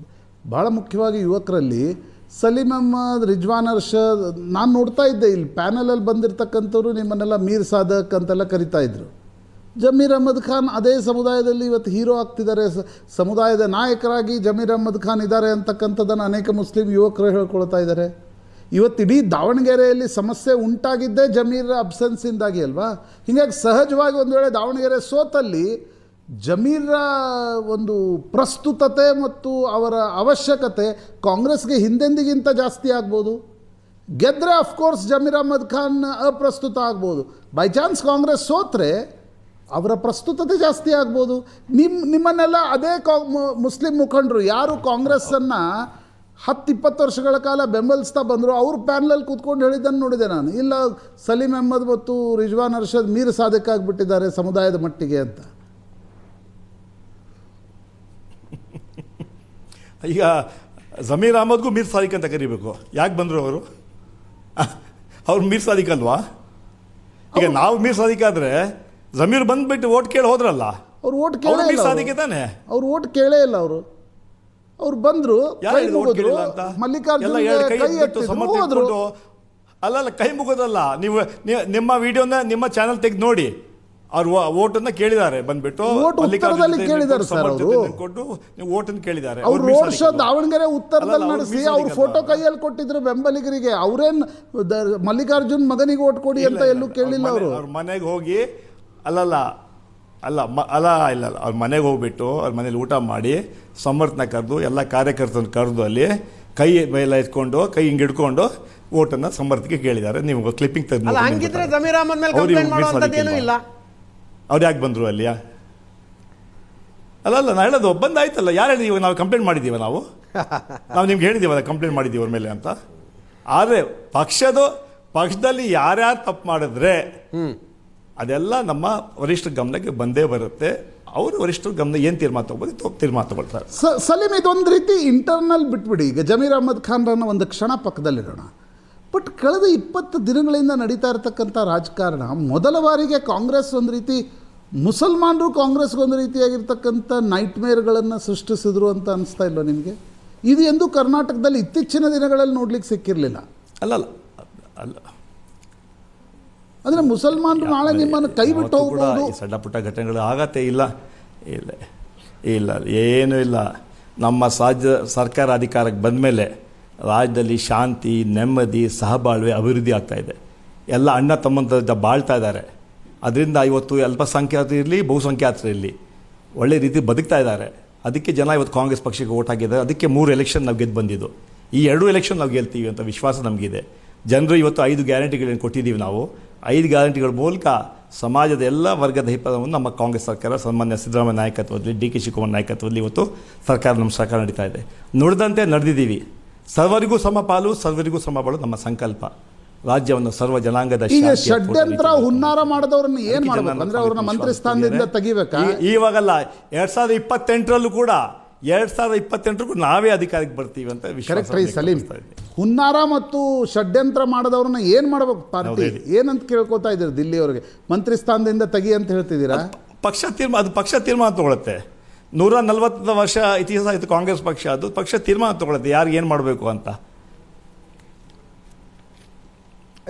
ಭಾಳ ಮುಖ್ಯವಾಗಿ ಯುವಕರಲ್ಲಿ ಸಲೀಂ ಅಹಮದ್, ರಿಜ್ವಾನ್ ಅರ್ಷದ್, ನಾನು ನೋಡ್ತಾ ಇದ್ದೆ ಇಲ್ಲಿ ಪ್ಯಾನಲಲ್ಲಿ ಬಂದಿರತಕ್ಕಂಥವ್ರು ನಿಮ್ಮನ್ನೆಲ್ಲ ಮೀರ್ ಸಾದಕ್ ಅಂತೆಲ್ಲ ಕರಿತಾ ಇದ್ರು. ಜಮೀರ್ ಅಹಮದ್ ಖಾನ್ ಅದೇ ಸಮುದಾಯದಲ್ಲಿ ಇವತ್ತು ಹೀರೋ ಆಗ್ತಿದ್ದಾರೆ, ಸಮುದಾಯದ ನಾಯಕರಾಗಿ ಜಮೀರ್ ಅಹಮದ್ ಖಾನ್ ಇದ್ದಾರೆ ಅಂತಕ್ಕಂಥದ್ದನ್ನು ಅನೇಕ ಮುಸ್ಲಿಂ ಯುವಕರು ಹೇಳ್ಕೊಳ್ತಾ ಇದ್ದಾರೆ. ಇವತ್ತು ಇಡೀ ದಾವಣಗೆರೆಯಲ್ಲಿ ಸಮಸ್ಯೆ ಉಂಟಾಗಿದ್ದೇ ಜಮೀರ್ ಅಬ್ಸೆನ್ಸಿಂದಾಗಿ ಅಲ್ವಾ? ಹೀಗಾಗಿ ಸಹಜವಾಗಿ ಒಂದು ವೇಳೆ ದಾವಣಗೆರೆ ಸೋತಲ್ಲಿ ಜಮೀರ ಒಂದು ಪ್ರಸ್ತುತತೆ ಮತ್ತು ಅವರ ಅವಶ್ಯಕತೆ ಕಾಂಗ್ರೆಸ್ಗೆ ಹಿಂದೆಂದಿಗಿಂತ ಜಾಸ್ತಿ ಆಗ್ಬೋದು. ಗೆದ್ದರೆ ಅಫ್ಕೋರ್ಸ್ ಜಮೀರ್ ಅಹಮದ್ ಖಾನ್ ಅಪ್ರಸ್ತುತ ಆಗ್ಬೋದು. ಬೈ ಚಾನ್ಸ್ ಕಾಂಗ್ರೆಸ್ ಸೋತ್ರೆ ಅವರ ಪ್ರಸ್ತುತತೆ ಜಾಸ್ತಿ ಆಗ್ಬೋದು. ನಿಮ್ಮನ್ನೆಲ್ಲ ಅದೇ ಮುಸ್ಲಿಂ ಮುಖಂಡರು ಯಾರು ಕಾಂಗ್ರೆಸ್ಸನ್ನು 10-20 ವರ್ಷಗಳ ಕಾಲ ಬೆಂಬಲಿಸ್ತಾ ಬಂದರು, ಅವ್ರ ಪ್ಯಾನಲಲ್ಲಿ ಕೂತ್ಕೊಂಡು ಹೇಳಿದ್ದನ್ನು ನೋಡಿದೆ ನಾನು. ಇಲ್ಲ, ಸಲೀಂ ಅಹಮದ್ ಮತ್ತು ರಿಜ್ವಾನ್ ಅರ್ಷದ್ ಮೀರ್ ಸಾದಿಕ್ ಆಗಿಬಿಟ್ಟಿದ್ದಾರೆ ಸಮುದಾಯದ ಮಟ್ಟಿಗೆ ಅಂತ. ಈಗ ಜಮೀರ್ ಅಹಮದ್ಗೂ ಮೀರ್ ಸಾದಿಕ್ ಅಂತ ಕರಿಬೇಕು. ಯಾಕೆ ಬಂದರು ಅವರು? ಅವ್ರು ಮೀರ್ ಸಾದಿಕ್ ಅಲ್ವಾ? ಈಗ ನಾವು ಮೀರ್ ಸಾದಿಕ್ ಆದರೆ ಜಮೀರ್ ಬಂದ್ಬಿಟ್ಟು ಓಟ್ ಕೇಳಿ ಹೋದ್ರಲ್ಲ, ಅವ್ರು ಓಟ್ ಕೇಳೇ ಮೀರ್ ಸಾದಿಕ್ ತಾನೆ. ಅವ್ರು ಓಟ್ ಕೇಳೇ ಇಲ್ಲ. ಅವ್ರು ಬಂದರು, ಮಲ್ಲಿಕಾರ್ಜುನ್ ಕೈ ಎತ್ತಿದ್ರು, ಹೋದ್ರು. ಅಲ್ಲ, ಕೈ ಮುಗೋದಲ್ಲ. ನೀವು ನಿಮ್ಮ ವಿಡಿಯೋನ ನಿಮ್ಮ ಚಾನಲ್ ತೆಗೆದು ನೋಡಿ. ಅವ್ರು ಓಟನ್ನ ಕೇಳಿದ್ದಾರೆ, ಬಂದ್ಬಿಟ್ಟು ಕೇಳಿದ್ದಾರೆ ಸರ್. ಅವರು ಓಟನ್ನು ಕೇಳಿದ್ದಾರೆ. ಅವ್ರು ರೋಡ್ ಶೋ ದಾವಣಗೆರೆ ಉತ್ತರದಲ್ಲಿ ನಡೆಸಿ ಅವ್ರ ಫೋಟೋ ಕೈಯಲ್ಲಿ ಕೊಟ್ಟಿದ್ರು ಬೆಂಬಲಿಗರಿಗೆ. ಅವ್ರೇನ್ ಮಲ್ಲಿಕಾರ್ಜುನ್ ಮಗನಿಗೆ ಓಟ್ ಕೊಡಿ ಅಂತ ಎಲ್ಲೂ ಕೇಳಿಲ್ಲ. ಅವರು ಅವ್ರ ಮನೆಗೆ ಹೋಗಿ ಅವ್ರ ಮನೆಗೆ ಹೋಗ್ಬಿಟ್ಟು ಅವ್ರ ಮನೇಲಿ ಊಟ ಮಾಡಿ ಸಮರ್ಥನ ಕರೆದು ಎಲ್ಲ ಕಾರ್ಯಕರ್ತರನ್ನು ಕರೆದು ಅಲ್ಲಿ ಕೈ ಮೇಲೆ ಎತ್ಕೊಂಡು ಕೈ ಹಿಂಗೆ ಹಿಡ್ಕೊಂಡು ಓಟನ್ನು ಸಮರ್ಥಕ್ಕೆ ಕೇಳಿದ್ದಾರೆ. ನೀವು ಕ್ಲಿಪ್ಪಿಂಗ್ ತೆಗೆದು ಅವ್ರು ಯಾಕೆ ಬಂದರು ಅಲ್ಲಿ? ಅಲ್ಲ, ನಾ ಹೇಳೋದು ಬಂದಾಯ್ತಲ್ಲ. ಯಾರು ಹೇಳಿದ್ವಿ? ಇವಾಗ ನಾವು ಕಂಪ್ಲೇಂಟ್ ಮಾಡಿದ್ದೀವ, ನಾವು ನಿಮ್ಗೆ ಹೇಳಿದ್ದೀವಲ್ಲ ಕಂಪ್ಲೇಂಟ್ ಮಾಡಿದ್ದೀವಿ ಅವ್ರ ಮೇಲೆ ಅಂತ. ಆದರೆ ಪಕ್ಷದಲ್ಲಿ ಯಾರ್ಯಾರು ತಪ್ಪು ಮಾಡಿದ್ರೆ ಅದೆಲ್ಲ ನಮ್ಮ ವರಿಷ್ಠರ ಗಮನಕ್ಕೆ ಬಂದೇ ಬರುತ್ತೆ. ಅವರು ವರಿಷ್ಠರ ಗಮನ ಏನು ತೀರ್ಮಾನ ತಗೋಬೋದು ತೀರ್ಮಾನ ತಗೊಳ್ತಾರೆ. ಸಲೀಂ, ಇದೊಂದು ರೀತಿ ಇಂಟರ್ನಲ್ ಬಿಟ್ಬಿಡಿ. ಈಗ ಜಮೀರ್ ಅಹಮದ್ ಖಾನ್ರನ್ನ ಒಂದು ಕ್ಷಣ ಪಕ್ಕದಲ್ಲಿಡೋಣ. ಬಟ್ ಕಳೆದ 20 ದಿನಗಳಿಂದ ನಡೀತಾ ಇರತಕ್ಕಂಥ ರಾಜಕಾರಣ ಮೊದಲ ಬಾರಿಗೆ ಕಾಂಗ್ರೆಸ್ ಒಂದು ರೀತಿ ಮುಸಲ್ಮಾನರು ಕಾಂಗ್ರೆಸ್ಗೊಂದು ರೀತಿಯಾಗಿರ್ತಕ್ಕಂಥ ನೈಟ್ ಮೇರ್ಗಳನ್ನು ಸೃಷ್ಟಿಸಿದ್ರು ಅಂತ ಅನಿಸ್ತಾ ಇಲ್ವ ನಿಮಗೆ? ಇದು ಎಂದು ಕರ್ನಾಟಕದಲ್ಲಿ ಇತ್ತೀಚಿನ ದಿನಗಳಲ್ಲಿ ನೋಡ್ಲಿಕ್ಕೆ ಸಿಕ್ಕಿರಲಿಲ್ಲ. ಅಲ್ಲ, ಅಂದರೆ ಮುಸಲ್ಮಾನರು ನಾಳೆ ನಿಮ್ಮನ್ನು ಕೈ ಬಿಟ್ಟು ಹೋಗ್ಬೋದು. ಸಣ್ಣ ಪುಟ್ಟ ಘಟನೆಗಳು ಆಗತ್ತೆ. ಇಲ್ಲ, ಏನೂ ಇಲ್ಲ. ನಮ್ಮ ಸರ್ಕಾರ ಅಧಿಕಾರಕ್ಕೆ ಬಂದ ಮೇಲೆ ರಾಜ್ಯದಲ್ಲಿ ಶಾಂತಿ, ನೆಮ್ಮದಿ, ಸಹಬಾಳ್ವೆ, ಅಭಿವೃದ್ಧಿ ಆಗ್ತಾಯಿದೆ. ಎಲ್ಲ ಅಣ್ಣ ತಮ್ಮಂತ ಬಾಳ್ತಾ ಇದ್ದಾರೆ. ಅದರಿಂದ ಇವತ್ತು ಅಲ್ಪಸಂಖ್ಯಾತರು ಇರಲಿ, ಬಹುಸಂಖ್ಯಾತರು ಇರಲಿ, ಒಳ್ಳೆ ರೀತಿ ಬದುಕ್ತಾ ಇದ್ದಾರೆ. ಅದಕ್ಕೆ ಜನ ಇವತ್ತು ಕಾಂಗ್ರೆಸ್ ಪಕ್ಷಕ್ಕೆ ಓಟ್ ಹಾಕಿದ್ದಾರೆ. ಅದಕ್ಕೆ 3 ಎಲೆಕ್ಷನ್ ನಾವು ಗೆದ್ದು ಬಂದಿದ್ದು. ಈ 2 ಎಲೆಕ್ಷನ್ ನಾವು ಗೆಲ್ತೀವಿ ಅಂತ ವಿಶ್ವಾಸ ನಮಗಿದೆ. ಜನರು ಇವತ್ತು 5 ಗ್ಯಾರಂಟಿಗಳನ್ನು ಕೊಟ್ಟಿದ್ದೀವಿ. ನಾವು 5 ಗ್ಯಾರಂಟಿಗಳ ಮೂಲಕ ಸಮಾಜದ ಎಲ್ಲ ವರ್ಗದ ಹಿತವನ್ನು ನಮ್ಮ ಕಾಂಗ್ರೆಸ್ ಸರ್ಕಾರ ಸನ್ಮಾನ್ಯ ಸಿದ್ದರಾಮಯ್ಯ ನಾಯಕತ್ವದಲ್ಲಿ, DK ಶಿವಕುಮಾರ್ ನಾಯಕತ್ವದಲ್ಲಿ ಇವತ್ತು ನಮ್ಮ ಸರ್ಕಾರ ನಡೀತಾ ಇದೆ. ನುಡಿದಂತೆ ನಡೆದಿದ್ದೀವಿ. ಸರ್ವರಿಗೂ ಸಮಪಾಲು, ಸರ್ವರಿಗೂ ಸಮಬಾಳು ನಮ್ಮ ಸಂಕಲ್ಪ. ರಾಜ್ಯವನ್ನು ಸರ್ವ ಜನಾಂಗದ ಈಗ ಶಾಂತಿಯ ಷಡ್ಯಂತ್ರ ಪೂರ್ಣ ಹುನ್ನಾರ ಮಾಡಿದವ್ರನ್ನ ಏನ್ ಅದಕ್ಕೆ ಮಾಡ್ಬೇಕು ನಾನು ಅಂದ್ರೆ ಅವ್ರನ್ನ ಮಂತ್ರಿ ಸ್ಥಾನದಿಂದ ತೆಗಿಬೇಕಾ? ಇವಾಗಲ್ಲ 2028ರಲ್ಲೂ ಕೂಡ 2028 ನಾವೇ ಅಧಿಕಾರಕ್ಕೆ ಬರ್ತೀವಿ ಅಂತ ಕರೆಕ್ಟ್ ರೀ ಸಲೀಂ. ಹುನ್ನಾರ ಮತ್ತು ಷಡ್ಯಂತ್ರ ಮಾಡಿದವ್ರನ್ನ ಏನ್ ಮಾಡ್ಬೇಕು ಪಾರ್ಟಿ? ಏನಂತ ಕೇಳ್ಕೊತಾ ಇದ್ದೀರಿ ದಿಲ್ಲಿಯವರಿಗೆ? ಮಂತ್ರಿ ಸ್ಥಾನದಿಂದ ತೆಗಿ ಅಂತ ಹೇಳ್ತಿದ್ದೀರಾ? ಪಕ್ಷ ತೀರ್ಮಾನ ತಗೊಳುತ್ತೆ. 140 ವರ್ಷ ಇತಿಹಾಸ ಆಯಿತು ಕಾಂಗ್ರೆಸ್ ಪಕ್ಷ, ಅದು ಪಕ್ಷ ತೀರ್ಮಾನ ತಗೊಳುತ್ತೆ ಯಾರು ಏನು ಮಾಡಬೇಕು ಅಂತ.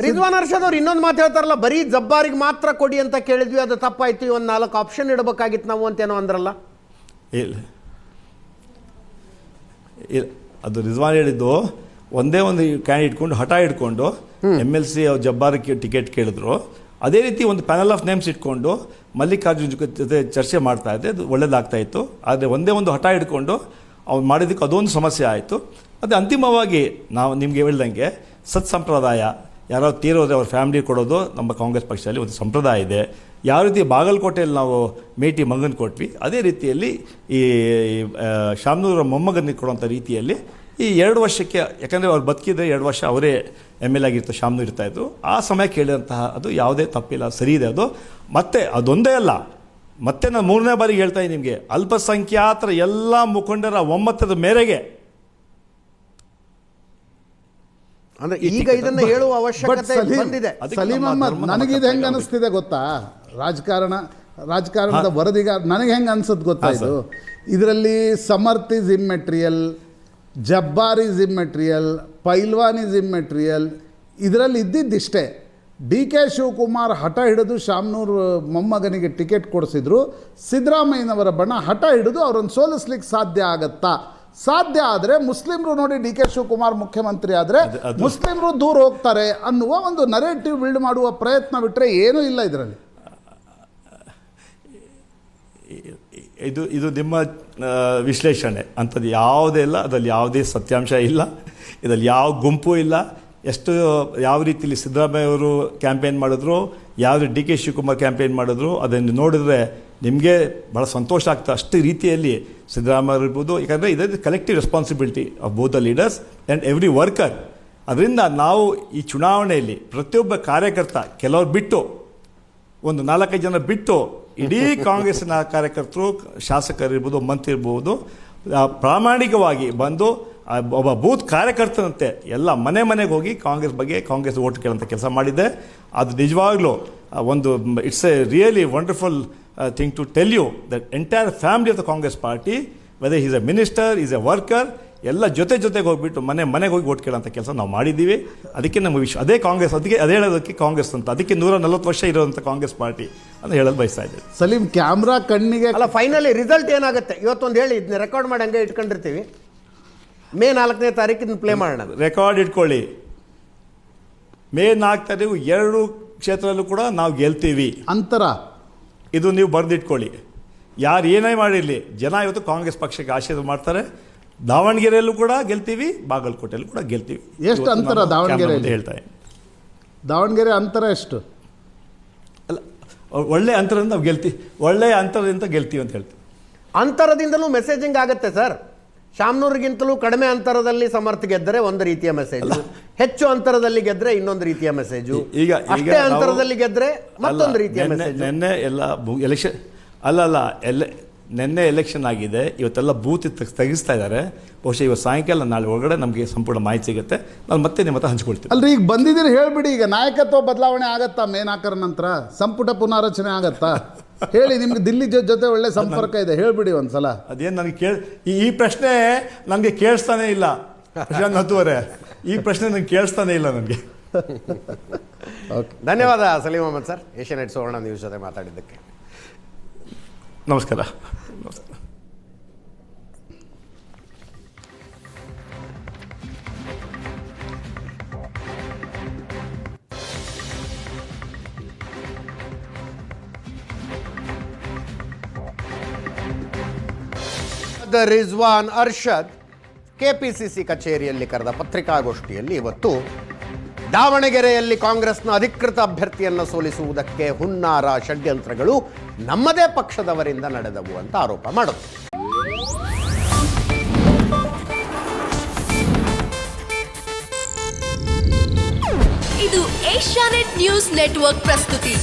ರಿಜ್ವಾನ್ ಅರ್ಷದ್ ಅವ್ರು ಇನ್ನೊಂದು ಮಾತು ಹೇಳ್ತಾರಲ್ಲ, ಬರೀ ಜಬ್ಬಾರಿಗೆ ಮಾತ್ರ ಕೊಡಿ ಅಂತ ಕೇಳಿದ್ವಿ, ಅದು ತಪ್ಪಾಯ್ತು, ಒಂದು 4 ಆಪ್ಷನ್ ಇಡಬೇಕಾಗಿತ್ತು ನಾವು ಅಂತೇನೋ ಅಂದ್ರಲ್ಲ. ಇಲ್ಲ, ಅದು ರಿಜ್ವಾನ್ ಹೇಳಿದ್ದು ಒಂದೇ ಒಂದು ಕ್ಯಾಂಡಿಡೇಟ್ ಇಟ್ಕೊಂಡು ಹಠ ಇಟ್ಕೊಂಡು MLC ಜಬ್ಬಾರಿಗೆ ಟಿಕೆಟ್ ಕೇಳಿದ್ರು. ಅದೇ ರೀತಿ ಒಂದು ಪ್ಯಾನಲ್ ಆಫ್ ನೇಮ್ಸ್ ಇಟ್ಕೊಂಡು ಮಲ್ಲಿಕಾರ್ಜುನ್ ಜೊತೆ ಚರ್ಚೆ ಮಾಡ್ತಾ ಇದ್ದೆ, ಅದು ಒಳ್ಳೇದಾಗ್ತಾ ಇತ್ತು. ಆದರೆ ಒಂದೇ ಒಂದು ಹಠ ಇಟ್ಕೊಂಡು ಅವ್ನು ಮಾಡಿದ್ದಕ್ಕೆ ಅದೊಂದು ಸಮಸ್ಯೆ ಆಯಿತು. ಅದು ಅಂತಿಮವಾಗಿ ನಾವು ನಿಮಗೆ ಹೇಳ್ದಂಗೆ ಸಂಪ್ರದಾಯ, ಯಾರೋ ತೀರೋದ್ರೆ ಅವ್ರ ಫ್ಯಾಮಿಲಿ ಕೊಡೋದು ನಮ್ಮ ಕಾಂಗ್ರೆಸ್ ಪಕ್ಷದಲ್ಲಿ ಒಂದು ಸಂಪ್ರದಾಯ ಇದೆ. ಯಾವ ರೀತಿ ಬಾಗಲಕೋಟೆಯಲ್ಲಿ ನಾವು ಮೇಟಿ ಮಗನ ಕೊಟ್ವಿ, ಅದೇ ರೀತಿಯಲ್ಲಿ ಈ ಶಾಮನೂರ ಮೊಮ್ಮಗನಿಗೆ ಕೊಡುವಂಥ ರೀತಿಯಲ್ಲಿ ಈ 2 ವರ್ಷಕ್ಕೆ, ಯಾಕಂದರೆ ಅವ್ರು ಬದುಕಿದ್ರೆ 2 ವರ್ಷ ಅವರೇ MLA ಆಗಿರ್ತಾರೆ, ಶಾಮನೂರು ಇರ್ತಾಯಿದ್ರು. ಆ ಸಮಯ ಕೇಳಿದಂತಹ ಅದು ಯಾವುದೇ ತಪ್ಪಿಲ್ಲ, ಸರಿ ಇದೆ ಅದು. ಮತ್ತು ಅದೊಂದೇ ಅಲ್ಲ, ಮತ್ತೆ ನಾನು 3ನೇ ಬಾರಿಗೆ ಹೇಳ್ತಾ ಇದ್ದೀನಿ ನಿಮಗೆ, ಅಲ್ಪಸಂಖ್ಯಾತರ ಎಲ್ಲ ಮುಖಂಡರ ಒಮ್ಮತದ ಮೇರೆಗೆ ಅಂದ್ರೆ ಈಗ ಇದನ್ನ ಹೇಳುವ ಅವಶ್ಯಕತೆ ಬಂದಿದೆ. ಸಲೀಂ ಅಹ್ಮದ್, ನನಗಿದು ಹೆಂಗೆ ಅನಿಸ್ತಿದೆ ಗೊತ್ತಾ? ರಾಜಕಾರಣದ ವರದಿಗಾರ ನನಗೆ ಹೆಂಗೆ ಅನ್ಸುತ್ತೆ ಗೊತ್ತಾ? ಇದರಲ್ಲಿ Samarth is immaterial, Jabbar is immaterial, Pailwan is immaterial. ಇದರಲ್ಲಿ ಇದ್ದಿದ್ದಿಷ್ಟೇ. DK ಶಿವಕುಮಾರ್ ಹಠ ಹಿಡಿದು ಶಾಮನೂರು ಮೊಮ್ಮಗನಿಗೆ ಟಿಕೆಟ್ ಕೊಡಿಸಿದ್ರು. ಸಿದ್ದರಾಮಯ್ಯನವರ ಬಣ ಹಠ ಹಿಡಿದು ಅವರನ್ನು ಸೋಲಿಸ್ಲಿಕ್ಕೆ ಸಾಧ್ಯ ಆಗತ್ತಾ? ಸಾಧ್ಯ ಆದರೆ ಮುಸ್ಲಿಮರು ನೋಡಿ DK ಶಿವಕುಮಾರ್ ಮುಖ್ಯಮಂತ್ರಿ ಆದರೆ ಮುಸ್ಲಿಮರು ದೂರ ಹೋಗ್ತಾರೆ ಅನ್ನುವ ಒಂದು ನರೇಟಿವ್ ಬಿಲ್ಡ್ ಮಾಡುವ ಪ್ರಯತ್ನ ಬಿಟ್ಟರೆ ಏನೂ ಇಲ್ಲ ಇದರಲ್ಲಿ. ಇದು ನಿಮ್ಮ ವಿಶ್ಲೇಷಣೆ, ಅಂಥದ್ದು ಯಾವುದೇ ಇಲ್ಲ, ಅದರಲ್ಲಿ ಯಾವುದೇ ಸತ್ಯಾಂಶ ಇಲ್ಲ, ಇದರಲ್ಲಿ ಯಾವ ಗುಂಪು ಇಲ್ಲ. ಯಾವ ರೀತಿಯಲ್ಲಿ ಸಿದ್ದರಾಮಯ್ಯ ಅವರು ಕ್ಯಾಂಪೇನ್ ಮಾಡಿದ್ರು, ಯಾವ DK ಶಿವಕುಮಾರ್ ಕ್ಯಾಂಪೇನ್ ಮಾಡಿದ್ರು, ಅದನ್ನು ನೋಡಿದ್ರೆ ನಿಮಗೆ ಭಾಳ ಸಂತೋಷ ಆಗ್ತದೆ. ಅಷ್ಟು ರೀತಿಯಲ್ಲಿ ಸಿದ್ದರಾಮಯ್ಯ ಇರ್ಬೋದು, ಯಾಕಂದರೆ ಇದರ collective responsibility of both the leaders and every worker. ಅದರಿಂದ ನಾವು ಈ ಚುನಾವಣೆಯಲ್ಲಿ ಪ್ರತಿಯೊಬ್ಬ ಕಾರ್ಯಕರ್ತ, ಕೆಲವ್ರು ಬಿಟ್ಟು ಒಂದು 4-5 ಜನ ಬಿಟ್ಟು ಇಡೀ ಕಾಂಗ್ರೆಸ್ಸಿನ ಕಾರ್ಯಕರ್ತರು, ಶಾಸಕರಿರ್ಬೋದು, ಮಂತ್ರಿ ಇರ್ಬೋದು, ಪ್ರಾಮಾಣಿಕವಾಗಿ ಬಂದು ಒಬ್ಬ ಬೂತ್ ಕಾರ್ಯಕರ್ತನಂತೆ ಎಲ್ಲ ಮನೆಗೆ ಹೋಗಿ ಕಾಂಗ್ರೆಸ್ ಓಟ್ ಕೇಳೋಂಥ ಕೆಲಸ ಮಾಡಿದ್ದೆ. ಅದು ನಿಜವಾಗ್ಲೂ ಒಂದು it's a really wonderful thing to tell you that entire family of the Congress party, whether is a minister, is a worker, ಎಲ್ಲ ಜೊತೆಗೆ ಹೋಗಿಬಿಟ್ಟು ಮನೆಗೆ ಹೋಗಿ ಓಟ್ ಕೇಳೋಂಥ ಕೆಲಸ ನಾವು ಮಾಡಿದ್ದೀವಿ. ಅದಕ್ಕೆ ನಮ್ಮ ಅದೇ ಕಾಂಗ್ರೆಸ್, ಅದಕ್ಕೆ ಅದೇ ಹೇಳೋದಕ್ಕೆ ಕಾಂಗ್ರೆಸ್ ಅಂತ, ಅದಕ್ಕೆ 140 ವರ್ಷ ಇರೋವಂಥ ಕಾಂಗ್ರೆಸ್ ಪಾರ್ಟಿ ಅಂತ ಹೇಳಲು ಬಯಸ್ತಾ ಇದ್ದೇವೆ. ಸಲೀಂ, ಕ್ಯಾಮ್ರಾ ಕಣ್ಣಿಗೆ ಅಲ್ಲ, ಫೈನಲಿ ರಿಸಲ್ಟ್ ಏನಾಗುತ್ತೆ ಇವತ್ತೊಂದು ಹೇಳಿ, ಇದನ್ನ ರೆಕಾರ್ಡ್ ಮಾಡಿ ಹಂಗೆ ಇಟ್ಕೊಂಡಿರ್ತೀವಿ. ಮೇ 4ನೇ ತಾರೀಕು ಇದನ್ನ ಪ್ಲೇ ಮಾಡೋಣ. ರೆಕಾರ್ಡ್ ಇಟ್ಕೊಳ್ಳಿ, ಮೇ 4 ತಾರೀಕು 2 ಕ್ಷೇತ್ರದಲ್ಲೂ ಕೂಡ ನಾವು ಗೆಲ್ತೀವಿ. ಅಂತರ ಇದು ನೀವು ಬರೆದಿಟ್ಕೊಳ್ಳಿ. ಯಾರು ಏನೇ ಮಾಡಿರಲಿ, ಜನ ಇವತ್ತು ಕಾಂಗ್ರೆಸ್ ಪಕ್ಷಕ್ಕೆ ಆಶೀರ್ವಾದ ಮಾಡ್ತಾರೆ. ದಾವಣಗೆರೆಯಲ್ಲೂ ಕೂಡ ಗೆಲ್ತೀವಿ, ಬಾಗಲಕೋಟೆಯಲ್ಲೂ ಕೂಡ ಗೆಲ್ತೀವಿ. ಎಷ್ಟು ಅಂತರ ದಾವಣಗೆರೆಯಲ್ಲಿ? ಹೇಳ್ತಾ ದಾವಣಗೆರೆ ಅಂತರ ಎಷ್ಟು? ಅಲ್ಲ, ಒಳ್ಳೆ ಅಂತರದಿಂದ ನಾವು ಗೆಲ್ತೀವಿ, ಒಳ್ಳೆಯ ಅಂತರದಿಂದ ಗೆಲ್ತೀವಿ ಅಂತ ಹೇಳ್ತೀವಿ. ಅಂತರದಿಂದಲೂ ಮೆಸೇಜಿಂಗ್ ಆಗುತ್ತೆ ಸರ್. ಶಾಮನೂರಿಗಿಂತಲೂ ಕಡಿಮೆ ಅಂತರದಲ್ಲಿ ಸಮರ್ಥ ಗೆದ್ದರೆ ಒಂದು ರೀತಿಯ ಮೆಸೇಜು, ಹೆಚ್ಚು ಅಂತರದಲ್ಲಿ ಗೆದ್ರೆ ಇನ್ನೊಂದು ರೀತಿಯ ಮೆಸೇಜು, ಈಗ ಅಷ್ಟೇ ಅಂತರದಲ್ಲಿ ಗೆದ್ರೆ ಮತ್ತೊಂದು ರೀತಿಯ ಮೆಸೇಜ್. ನೆನ್ನೆ ಎಲ್ಲ ಎಲೆಕ್ಷನ್ ನೆನ್ನೆ ಎಲೆಕ್ಷನ್ ಆಗಿದೆ, ಇವತ್ತೆಲ್ಲ ಬೂತ್ ತೆಗಿಸ್ತಾ ಇದ್ದಾರೆ. ಬಹುಶಃ ಇವತ್ತು ಸಾಯಂಕಾಲ ನಾಳೆ ಒಳಗಡೆ ನಮಗೆ ಸಂಪೂರ್ಣ ಮಾಹಿತಿ ಸಿಗುತ್ತೆ. ನಾನು ಮತ್ತೆ ನಿಮ್ಮ ಹತ್ರ ಹಂಚ್ಕೊಳ್ತೀನಿ. ಅಲ್ರಿ, ಈಗ ಬಂದಿದ್ದೀರಿ ಹೇಳ್ಬಿಡಿ. ಈಗ ನಾಯಕತ್ವ ಬದಲಾವಣೆ ಆಗತ್ತಾ ಮೇ 4 ನಂತರ? ಸಂಪುಟ ಪುನಾರಚನೆ ಆಗತ್ತಾ? ಹೇಳಿ, ನಿಮ್ಗೆ ದಿಲ್ಲಿ ಜೊತೆ ಒಳ್ಳೆ ಸಂಪರ್ಕ ಇದೆ, ಹೇಳ್ಬಿಡಿ ಒಂದ್ಸಲ. ಅದೇನು ನನಗೆ ಈ ಪ್ರಶ್ನೆ ನನಗೆ ಕೇಳಿಸ್ತಾನೆ ಇಲ್ಲ ಪ್ರಶಾಂತ್ ನಥುವರೇ, ಈ ಪ್ರಶ್ನೆ ನನಗೆ ಕೇಳಿಸ್ತಾನೆ ಇಲ್ಲ ನನಗೆ. ಧನ್ಯವಾದ ಸಲೀಂ ಅಹ್ಮದ್ ಸರ್, ಏಷ್ಯಾನೆಟ್ ಸುವರ್ಣ ನ್ಯೂಸ್ ಜೊತೆ ಮಾತಾಡಿದ್ದಕ್ಕೆ. ನಮಸ್ಕಾರ. ರಿಜ್ವಾನ್ ಅರ್ಷದ್ ಕೆಪಿಸಿಸಿ ಕಚೇರಿಯಲ್ಲಿ ಕರೆದ ಪತ್ರಿಕಾಗೋಷ್ಠಿಯಲ್ಲಿ ಇವತ್ತು ದಾವಣಗೆರೆಯಲ್ಲಿ ಕಾಂಗ್ರೆಸ್ನ ಅಧಿಕೃತ ಅಭ್ಯರ್ಥಿಯನ್ನು ಸೋಲಿಸುವುದಕ್ಕೆ ಹುನ್ನಾರ ಷಡ್ಯಂತ್ರಗಳು ನಮ್ಮದೇ ಪಕ್ಷದವರಿಂದ ನಡೆದವು ಅಂತ ಆರೋಪ ಮಾಡಿದರು. ಇದು ಏಷ್ಯಾನೆಟ್ ನ್ಯೂಸ್ ನೆಟ್ವರ್ಕ್ ಪ್ರಸ್ತುತಿ.